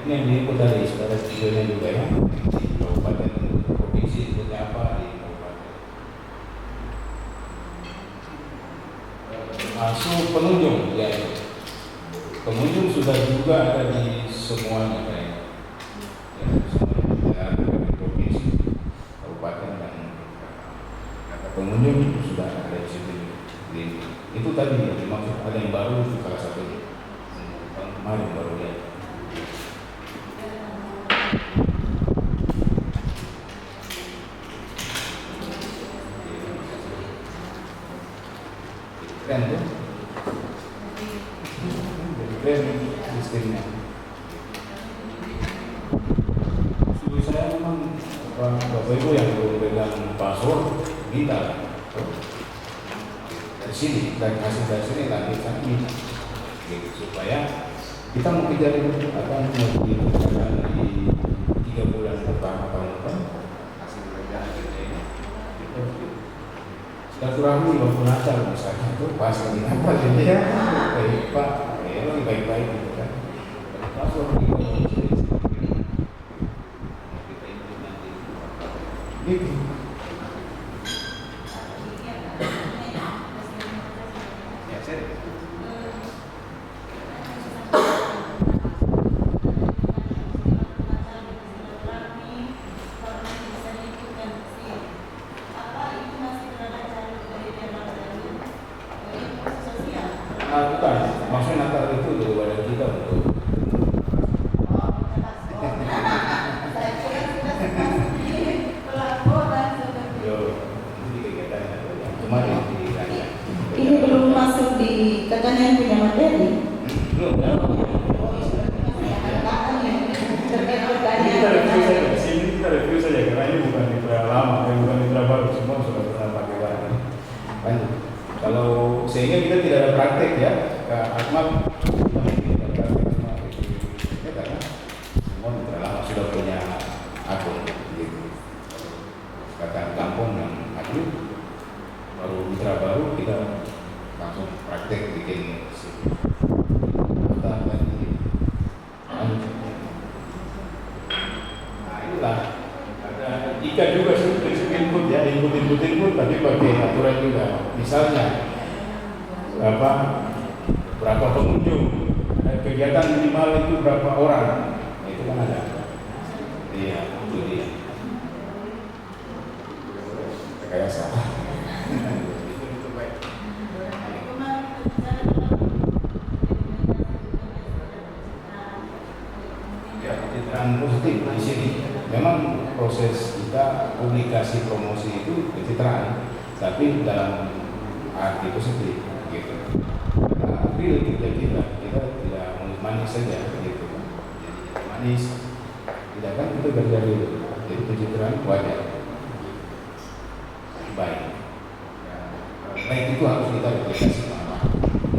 Ini yang diikut dari saudara videonya juga ya, di kabupaten provinsi sebutnya apa di kabupaten. Masuk pengunjung ya, pengunjung sudah juga ada di semuanya kayaknya. Ya, semuanya ada di provinsi, kabupaten dan kata pengunjung sudah ada di situ di Itu tadi yang dimaksud ada yang baru itu salah satunya. Kemarin baru lihat. Keren tuh. Jadi keren sistemnya. Dulu saya memang Bapak Ibu yang belum pegang password minta dari sini dan hasil dari sini nanti kami gitu, supaya kita mau kejar itu akan dikerjakan di 3 bulan pertama tahun depan hasil kerjaan kita ini. Silaturahmi waktu Natal misalnya itu pas lagi Natal jadi ya baik Pak, ya lagi baik-baik gitu kan. Password gitu. Gitu. Ya, saya. Bukan, maksudnya Natal itu daripada kita untuk ini belum masuk di katanya punya materi. belum ya. Kita review saja karena ini bukan mitra lama, bukan mitra baru, semua sudah pernah pakai barang. Lanjut. Kalau sehingga kita tidak ada praktek ya, Kak Ahmad tidak ada praktek ya, karena semua mitra lama sudah punya akun gitu. Kata kampung yang maju, baru mitra baru kita langsung praktek bikin ada ikan juga prinsip input ya, input tapi pakai aturan juga. Misalnya berapa pengunjung, kegiatan minimal itu berapa orang, nah, itu kan ada. Iya, itu dia. Kayak salah. Itu baik. Ya, pencitraan positif di sini. Memang proses kita publikasi promosi itu pencitraan, tapi dalam arti positif gitu. Karena real kita tidak manis saja gitu. Jadi manis, tidak kan itu dari jadi pencitraan wajar. Baik. Baik itu harus kita publikasi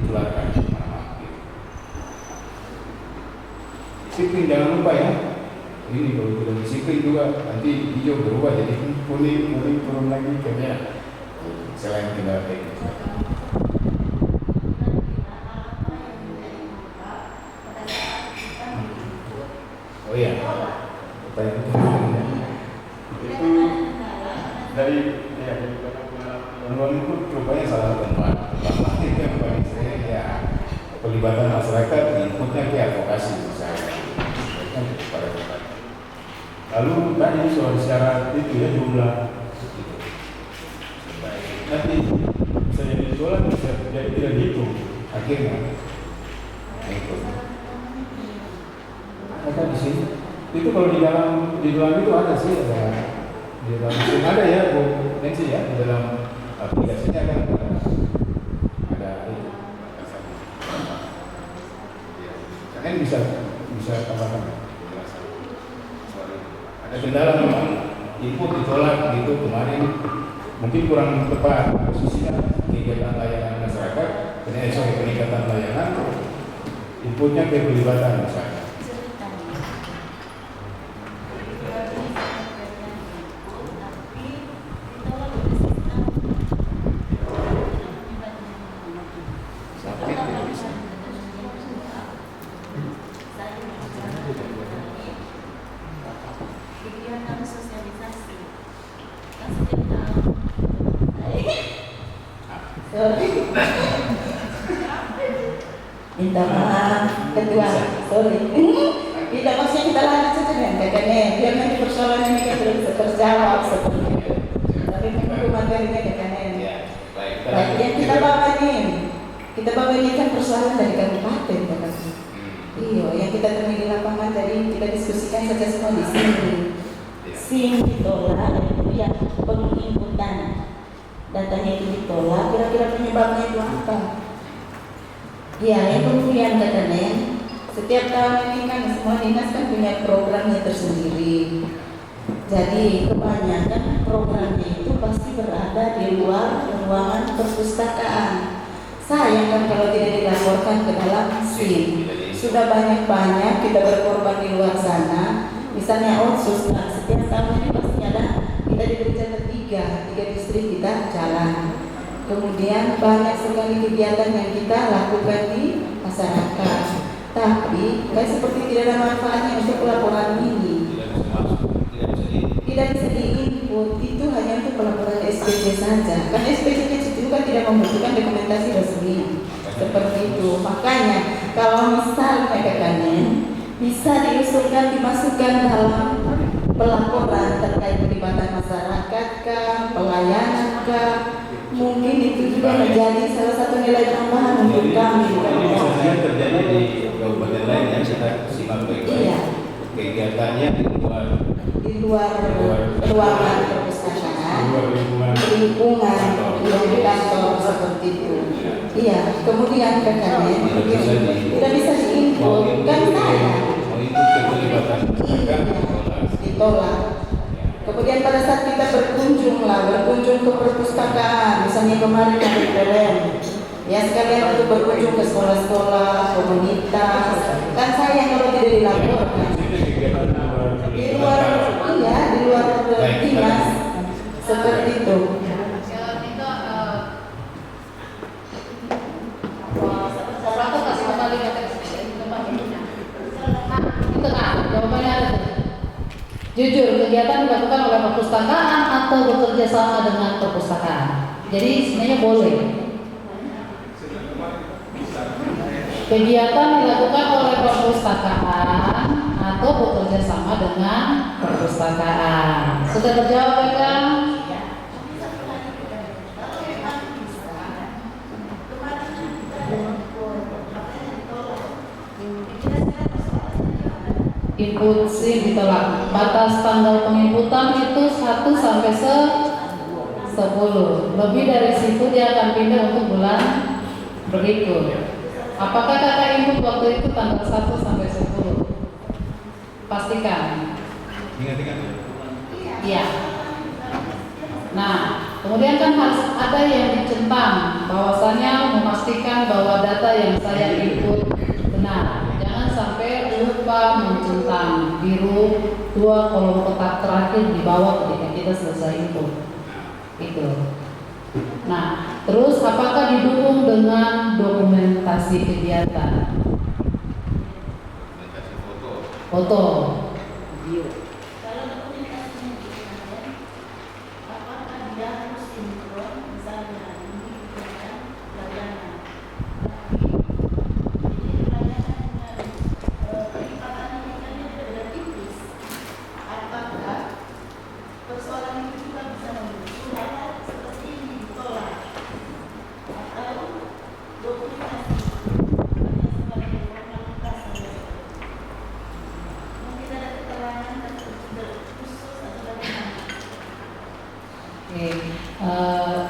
ditularkan mana-mana. Disiplin jangan lupa ya. Ini kalau tidak disiplin juga nanti hijau berubah jadi kuning turun lagi ke merah. Selain tidak baik. Oh iya, itu dari pengalaman itu rupanya salah tempat yang paling sering ya pelibatan masyarakat inputnya ke advokasi misalnya pada tempat. Lalu tadi soal syarat itu ya jumlah gitu. Nanti bisa jadi soal bisa jadi tidak dihitung akhirnya ikut. Ada di sini. Itu kalau di dalam itu ada sih di dalam mesin ada ya Bu Nancy ya di dalam aplikasinya kan ada itu. Kalian bisa tambahkan. Ada kendala memang input ditolak gitu kemarin mungkin kurang tepat posisinya kegiatan layanan masyarakat peningkatan layanan inputnya ke pelibatan misalnya. Minta maaf ketua, sorry. Tidak maksudnya kita lanjut saja dengan KKN, biar nanti persoalan ini kan belum terjawab seperti itu. Tapi menunggu materinya KKN. yang kita bawa ini kan persoalan dari kabupaten kan. Iya, yang kita temui di lapangan tadi kita diskusikan saja semua di sini. SIM ditolak, kemudian penginputan datanya itu ditolak, kira-kira penyebabnya itu apa? Ya, yang kemudian katanya setiap tahun ini kan semua dinas kan punya programnya tersendiri. Jadi kebanyakan programnya itu pasti berada di luar ruangan perpustakaan. Sayang kan kalau tidak dilaporkan ke dalam SIM. Sudah banyak-banyak kita berkorban di luar sana. Misalnya Otsus, nah, setiap tahun ini pasti ada, kita diberi catatan tiga distrik kita jalan. Kemudian banyak sekali kegiatan yang kita lakukan di masyarakat. Tapi kan seperti tidak ada manfaatnya untuk pelaporan ini. Tidak bisa diinput, itu hanya untuk pelaporan SPC saja. Karena SPC itu kan tidak membutuhkan dokumentasi resmi. Seperti itu. Makanya kalau misalnya katanya bisa diusulkan dimasukkan dalam pelaporan terkait pelibatan masyarakat kah, pelayanan kah, mungkin itu juga menjadi salah satu nilai tambahan untuk kami. Ini bisa terjadi di kabupaten lain yang kita simak baik-baik. Iya. Kegiatannya di luar ruangan perpustakaan, lingkungan yang di kantor seperti itu. Iya, kemudian katanya tidak bisa diinput, kan saya ditolak. Kemudian pada saat kita berkunjung ke perpustakaan, misalnya kemarin ada PLN, ya sekalian untuk berkunjung ke sekolah-sekolah, komunitas, kan sayang kalau tidak dilaporkan. Di luar dinas seperti itu. Jawabannya ada. Jujur, kegiatan dilakukan oleh perpustakaan atau bekerja sama dengan perpustakaan. Jadi sebenarnya boleh. Kegiatan dilakukan oleh perpustakaan atau bekerja sama dengan perpustakaan. Sudah terjawab ya kan? Input SIM ditolak. Batas tanggal penginputan itu 1 sampai 10. Lebih dari situ dia akan pindah untuk bulan berikut. Apakah kakak input waktu itu tanggal 1 sampai 10? Pastikan. Ingat-ingat. Iya. Nah, kemudian kan harus ada yang dicentang bahwasanya memastikan bahwa data yang saya input benar. Jangan sampai lupa mencentang biru 2 kolom kotak terakhir di bawah ketika kita selesai input. Itu. Nah, terus apakah didukung dengan dokumentasi kegiatan? Foto. Video.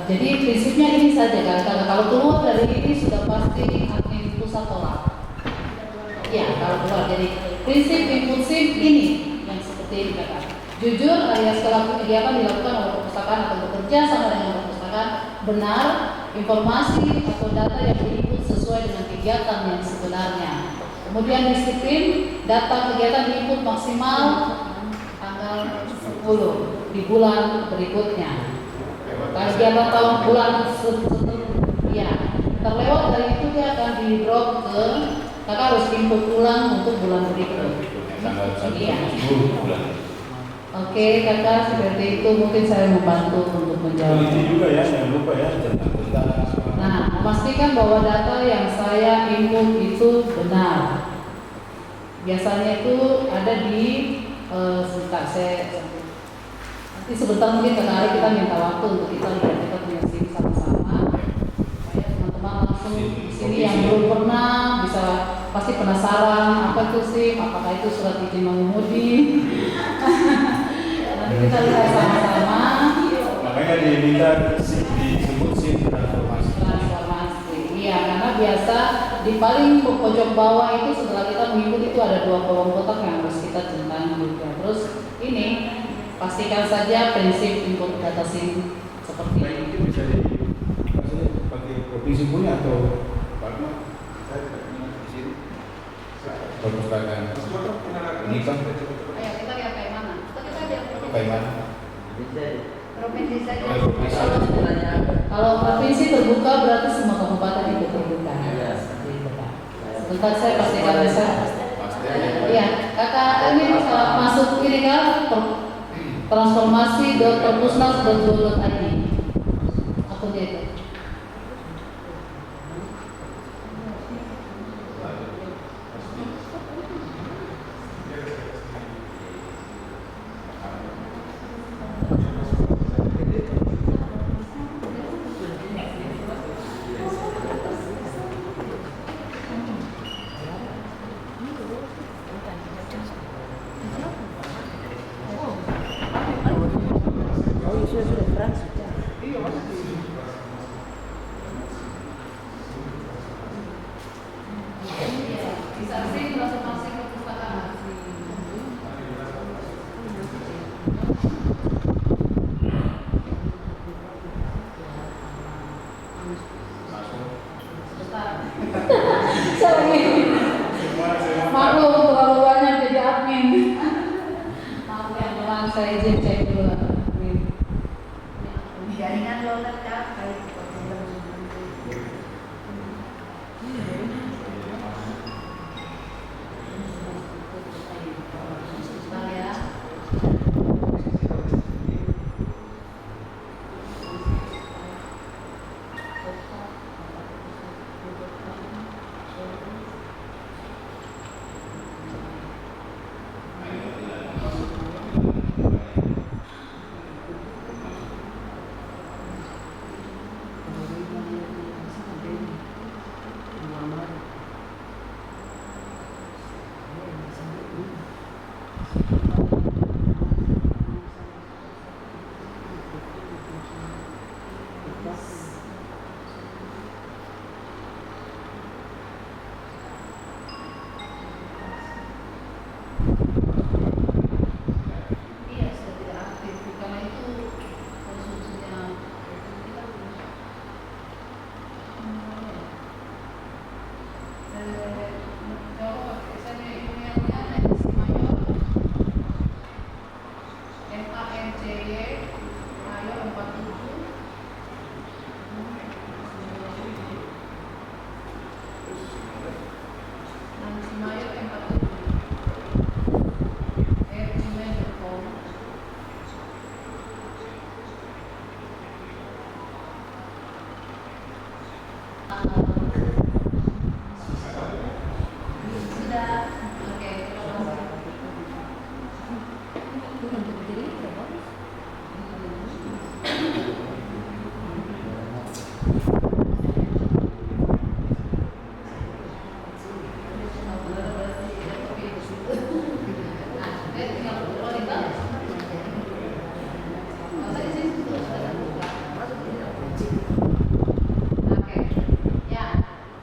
Jadi prinsipnya ini saja kan, kalau keluar dari ini sudah pasti admin pusat tolak. Ya, kalau keluar. Jadi prinsip input SIM ini yang seperti ini kata. Jujur alias kalau kegiatan dilakukan oleh perpustakaan atau bekerja sama dengan perpustakaan, benar informasi atau data yang diinput sesuai dengan kegiatan yang sebenarnya. Kemudian disiplin, data kegiatan diinput maksimal tanggal 10 di bulan berikutnya. Kegiatan tahun bulan ya terlewat dari itu dia akan di drop ke kakak harus input ulang untuk bulan berikut. Iya. Oke kakak seperti itu mungkin saya membantu untuk menjawab. Itu juga ya, jangan lupa ya tentang. Nah, memastikan bahwa data yang saya input itu benar. Biasanya itu ada di sebentar saya. Nanti sebentar mungkin kita minta waktu untuk kita lihat kita punya SIM sama-sama. sini yang belum pernah bisa pasti penasaran apa itu SIM, apakah itu surat izin mengemudi. Nanti kita lihat sama-sama. Makanya diminta disebut SIM transformasi. Iya, karena biasa di paling pojok bawah itu setelah kita mengikut itu ada 2 kolom kotak yang harus kita centang juga. Terus ini pastikan saja prinsip input data SIM seperti ini. Itu bisa pakai provinsi punya atau Padma? Saya tidak punya di sini. Perpustakaan ini kan? Ayo kita lihat kayak mana? Kita lihat Kayak mana? provinsi saja. Kalau provinsi terbuka berarti semua kabupaten itu terbuka. Sebentar saya pastikan bisa. Iya, kakak ini masuk ini kan transformasi.perpusnas.go.id. Akunnya itu. Maklum terlalu banyak jadi admin. Maaf ya teman, saya izin cek dulu. Jaringan lo tercapai.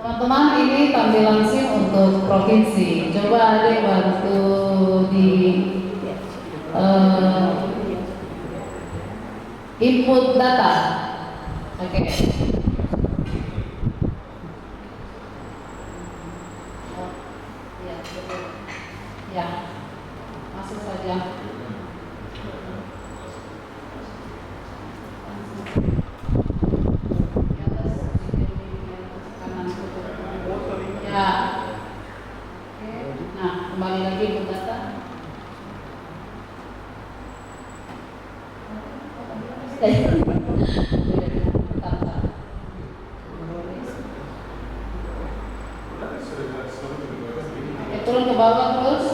Teman-teman, ini tampilan SIM untuk provinsi. Coba adik bantu di input data. Oke. Ya, masuk saja. Ya. Nah, kembali lagi input data. Turun ke bawah terus.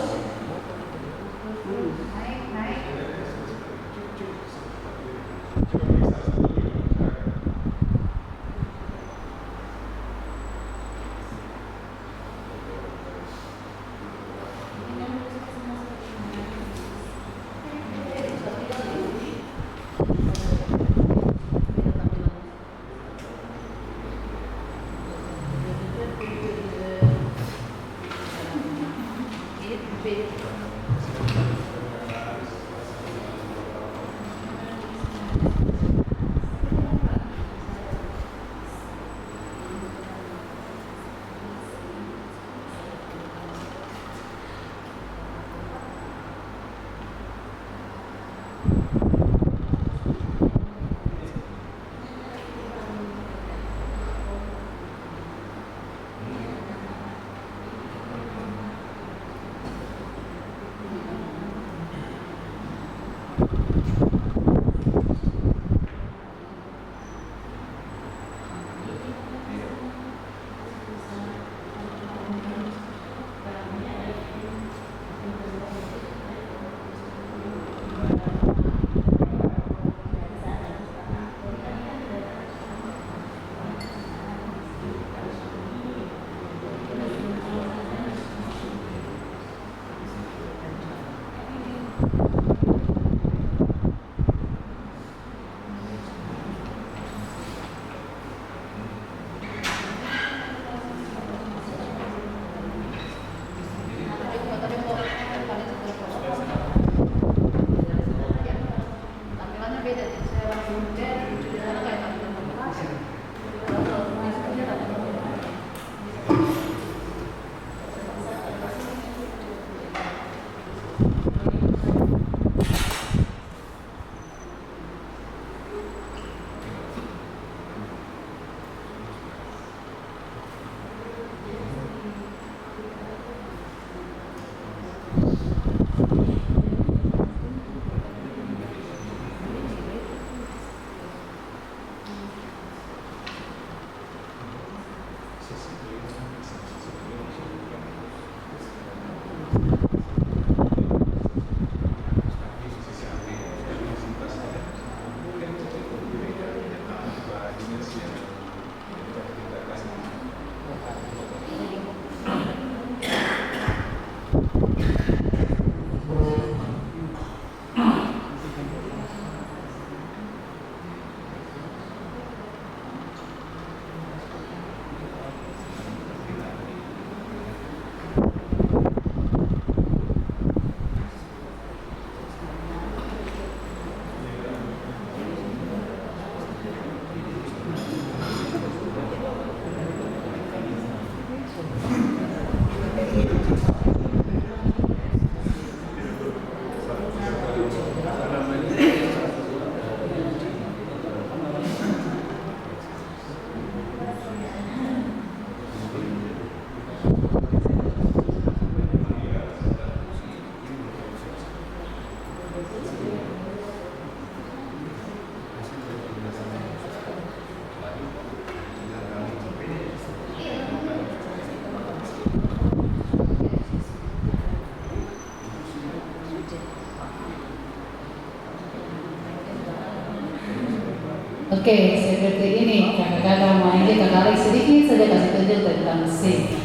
Oke, seperti ini kakak-kakak main kakak sedikit saja kasih tunjuk tentang SIM.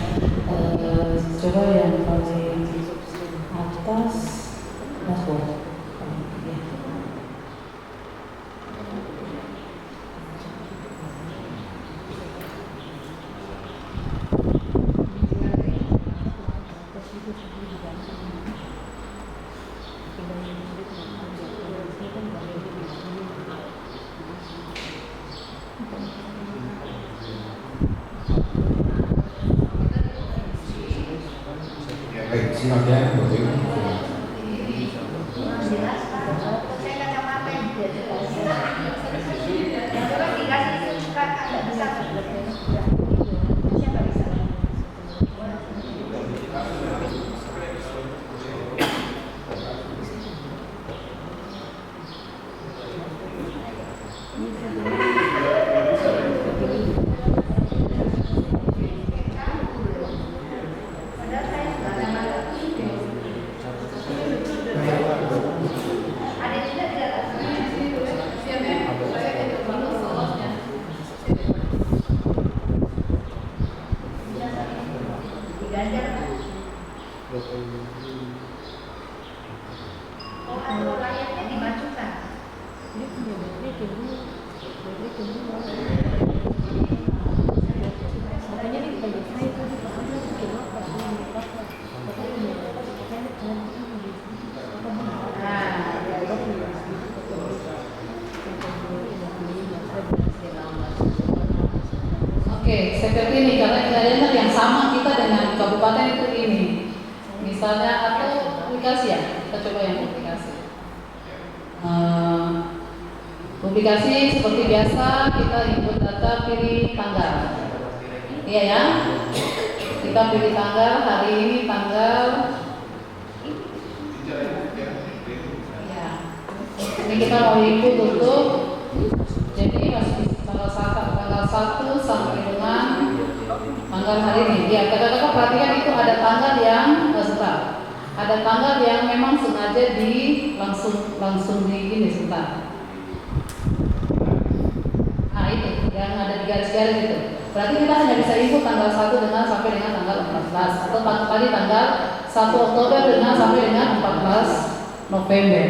Coba yang paling atas dashboard. Baik, silakan Bapak Ibu. seperti ini karena kayaknya yang sama kita dengan kabupaten itu ini. Misalnya atau publikasi ya, kita coba yang publikasi. Publikasi seperti biasa kita input data, pilih tanggal. Iya ya. Kita pilih tanggal, hari ini tanggal. Ya. Ini kita mau input untuk, jadi masih tanggal 1 sampai dengan tanggal hari ini. Ya, kakak-kakak perhatikan itu ada tanggal yang ada tanggal yang memang sengaja langsung di ini sebentar. Nah itu yang ada di garis-garis itu. Berarti kita hanya bisa input tanggal 1 dengan sampai dengan tanggal 14 atau tadi tanggal 1 Oktober dengan sampai dengan 14 November.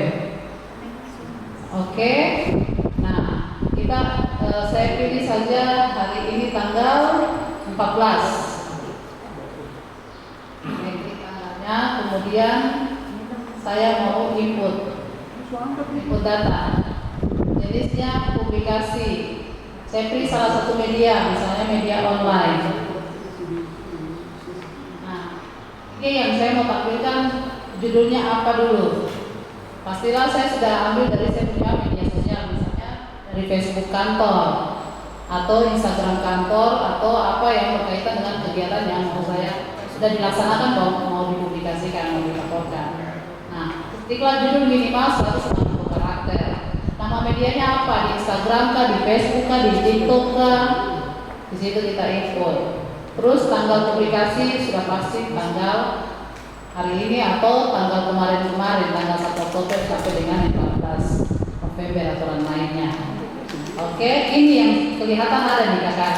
Oke. Nah, kita saya pilih saja hari ini tanggal 14. Ini tanggalnya, kemudian saya mau input data. Jenisnya publikasi. Saya pilih salah satu media, misalnya media online. Nah, ini yang saya mau tampilkan judulnya apa dulu. Pastilah saya sudah ambil dari saya punya media sosial, misalnya dari Facebook kantor atau Instagram kantor atau apa yang berkaitan dengan kegiatan yang mau saya sudah dilaksanakan mau dipublikasikan, mau dilaporkan. Nah, ketiklah judul minimal 160 karakter. Nama medianya apa? Di Instagram kah, di Facebook kah, di TikTok kah? Di situ kita input. Terus tanggal publikasi sudah pasti tanggal hari ini atau tanggal kemarin-kemarin, tanggal 1 Oktober sampai dengan 14 November aturan mainnya. Oke, ini yang kelihatan ada di kakak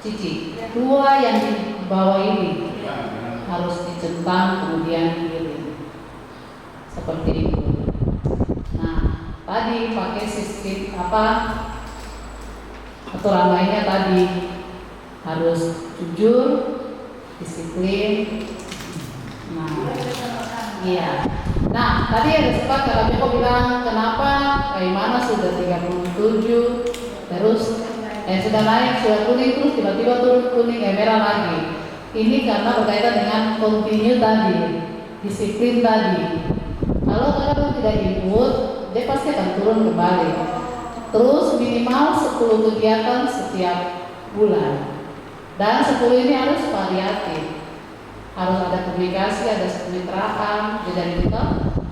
Cici. Dua yang di bawah ini harus dicentang kemudian kirim seperti itu. Nah, tadi pakai sistem aturan mainnya tadi harus jujur, disiplin. Nah, iya. Nah, tadi ada sempat Kak Joko bilang kenapa mana sudah 37 terus sudah naik, sudah kuning terus tiba-tiba turun kuning, merah lagi. Ini karena berkaitan dengan continue tadi, disiplin tadi. Kalau kakak tidak input, dia pasti akan turun kembali. Terus minimal 10 kegiatan setiap bulan. Dan 10 ini harus variatif. Harus ada publikasi, ada kemitraan, jadi itu.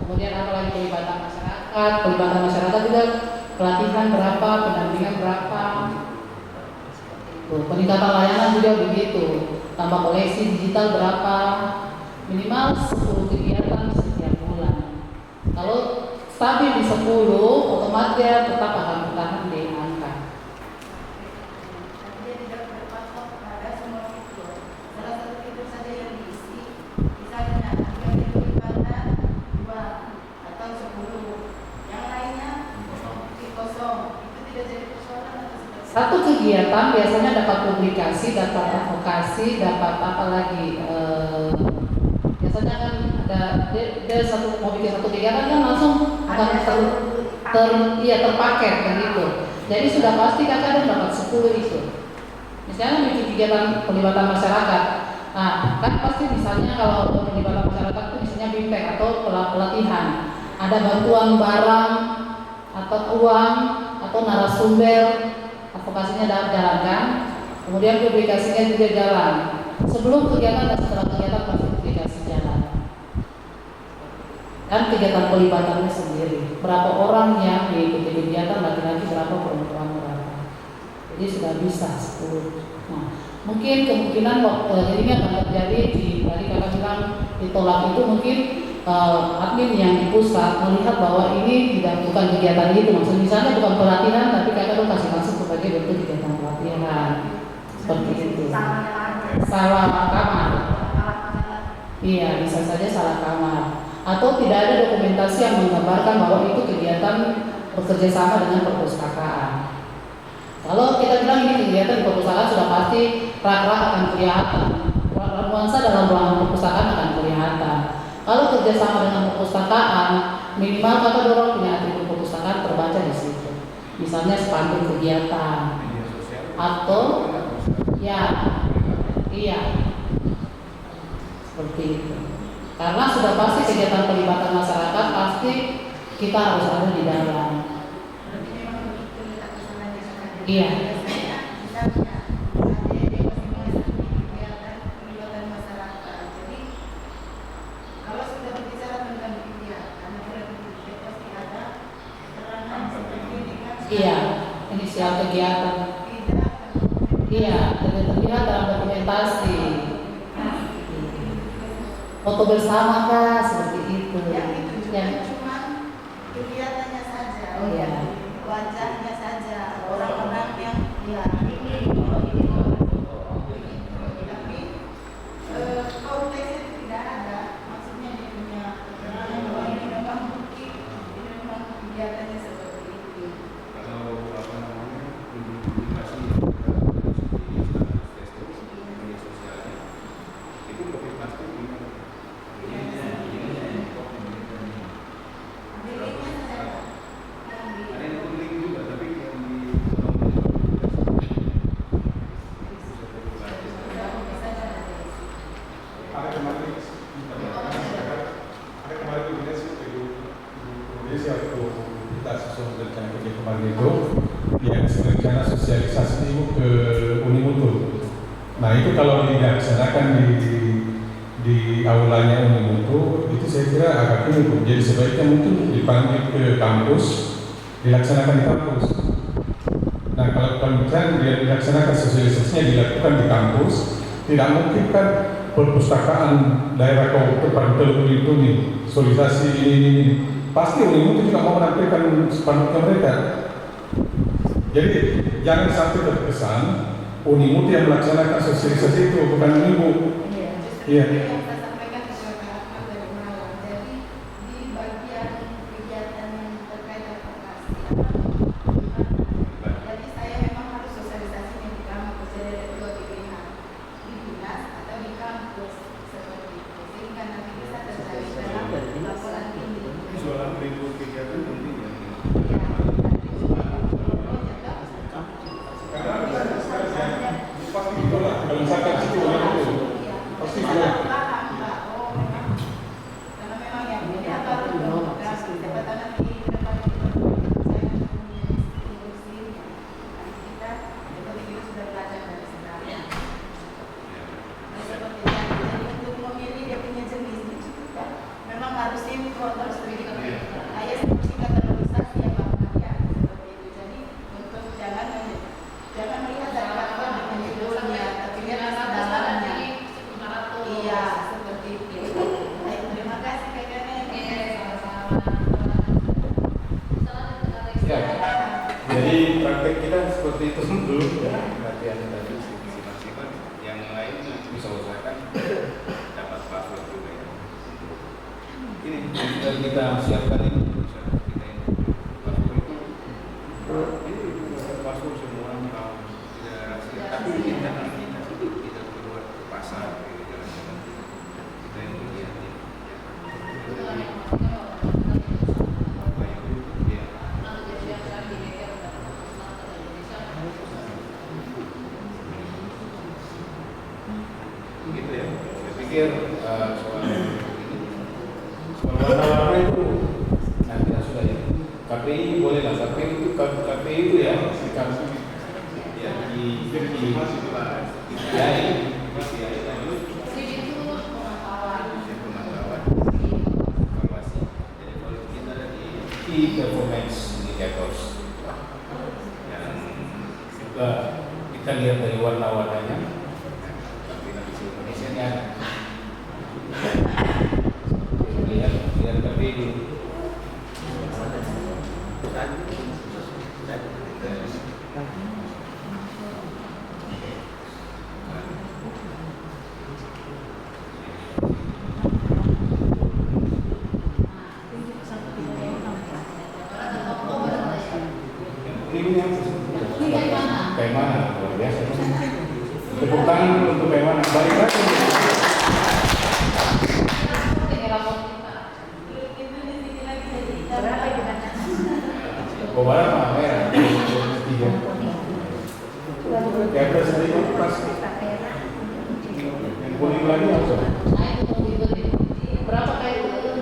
Kemudian apalagi pelibatan masyarakat juga pelatihan berapa, pendampingan berapa. Peningkatan layanan juga begitu. Tambah koleksi digital berapa, minimal 10 kegiatan setiap bulan. Kalau stabil di 10, otomatis dia tetap akan bertahan di angka. Satu kegiatan biasanya dapat publikasi, dapat advokasi, dapat apa lagi? Biasanya kan ada dia mau bikin satu kegiatan kan langsung akan terpaket kan gitu. Jadi sudah pasti kakak dapat 10 itu. Misalnya bikin kegiatan pelibatan masyarakat. Nah, kan pasti misalnya kalau pelibatan masyarakat itu misalnya BIMPEK atau pelatihan, ada bantuan barang atau uang atau narasumber. Advokasinya dalam jalan kan, kemudian publikasinya juga jalan. Sebelum kegiatan dan setelah kegiatan pasti publikasi jalan. Dan kegiatan pelibatannya sendiri. Berapa orang yang mengikuti kegiatan, laki-laki berapa, perempuan berapa. Jadi sudah bisa 10. Nah, mungkin kemungkinan jadinya akan terjadi tadi kakak bilang ditolak itu mungkin admin yang di pusat melihat bahwa ini bukan kegiatan itu, maksud misalnya bukan pelatihan tapi kakak tuh kasih masuk sebagai bentuk kegiatan pelatihan seperti itu. Salah kamar. Iya, bisa saja salah kamar. Atau tidak ada dokumentasi yang menggambarkan bahwa itu kegiatan bekerja sama dengan perpustakaan. Kalau kita bilang ini kegiatan di perpustakaan sudah pasti rak-rak akan kelihatan. Nuansa dalam ruangan perpustakaan akan kelihatan. Kalau kerjasama dengan perpustakaan, minimal kakak dorong punya atribut perpustakaan terbaca di situ. Misalnya spanduk kegiatan, atau Ya, iya, seperti itu. Karena sudah pasti kegiatan pelibatan masyarakat pasti kita harus ada di dalam. Iya. Iya, inisial kegiatan. Iya, terlihat dalam dokumentasi. Foto bersama kah seperti itu. Yang cuma kegiatannya saja. Oh iya. Wajahnya saja. Orang-orang yang tapi konteksnya itu tidak ada. Maksudnya dia punya keterangan bahwa ini memang bukti, ini memang kegiatannya seperti itu. Kalau apa namanya publikasi media sosialnya itu lebih pasti gimana? Ada yang publik juga, tapi yang di ada kemarin Indonesia waktu kita susun rencana kerja kemarin itu yang rencana sosialisasi itu ke Unimutu. Nah itu kalau dilaksanakan di aulanya Unimutu itu saya kira agak ini, jadi sebaiknya mungkin dipanggil ke kampus, dilaksanakan di kampus. Nah kalau misalnya dia dilaksanakan sosialisasinya dilakukan di kampus, tidak mungkin kan perpustakaan daerah Kabupaten Teluk itu nih sosialisasi ini pasti Unimutu juga mau menampilkan spanduknya mereka. Jadi jangan sampai terkesan Unimutu yang melaksanakan sosialisasi itu bukan Unimu. Iya. soal berikut kegiatan penting ya. Pasti itulah kalau misalkan situ itu pasti itulah. Jadi praktek kita seperti itu dulu ya, latihan tadi sifat-sifat yang lain bisa usahakan dapat password juga ya. Ini sudah kita siapkan ini, bisa kita ini password itu password semua orang tahu tidak rahasia, tapi kita tidak keluar ke pasar gitu jalan-jalan kita yang melihat ya. Gitu ya, saya pikir soal warna-warna itu nah kita sudah ya KPI boleh lah, KPI itu ya ya di key performance indicators yang juga kita lihat dari warna-warnanya. Indonesia ini ada lihat tapi kuning lagi apa? Nah itu itu berapa kayak itu?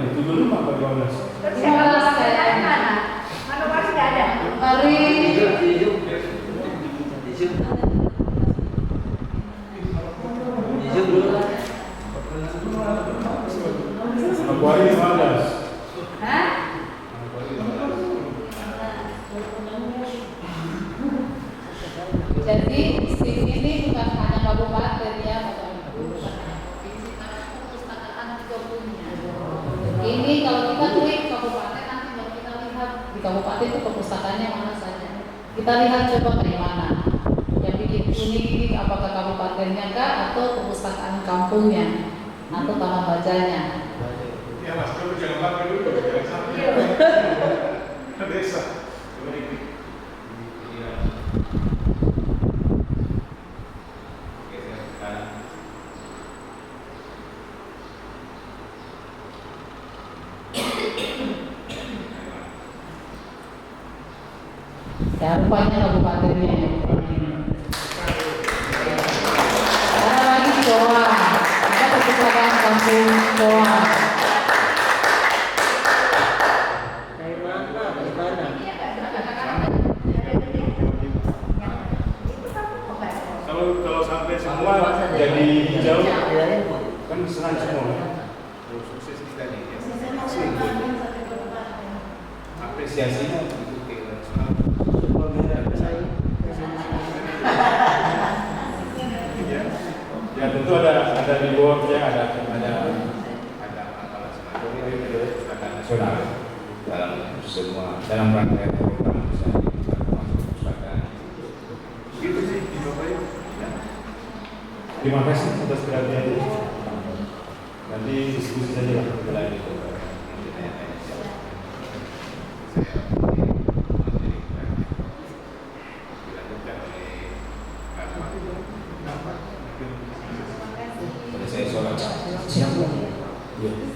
Itu dulu apa 12? 15 kayak mana? Mana masih nggak ada? Mari. Akuari 15. Hah? Jadi SIM ini bukan hanya kabupaten ya, Bapak Ibu, bukan hanya provinsi, tapi perpustakaan juga punya. Ini kalau kita klik kabupaten nanti baru kita lihat di kabupaten itu perpustakaannya mana saja. Kita lihat coba kayak mana. Yang bikin unik ini apakah kabupatennya kah atau perpustakaan kampungnya atau taman bacanya. Ya mas, kamu jangan pakai dulu, jangan sampai. Desa. Ya rupanya kabupatennya. Ada lagi Coa, ada perpustakaan kampung Coa. Kalau sampai semua jadi hijau kan senang semua. Sukses kita nih. Apresiasinya untuk internasional. Ya tentu ada rewardnya, ada nasional dalam rangkaian program misalnya perpustakaan. Gitu sih di Bapak Ibu. Terima kasih atas perhatiannya. Nanti diskusi saja lah kita lagi. Saya sholat siang. Iya.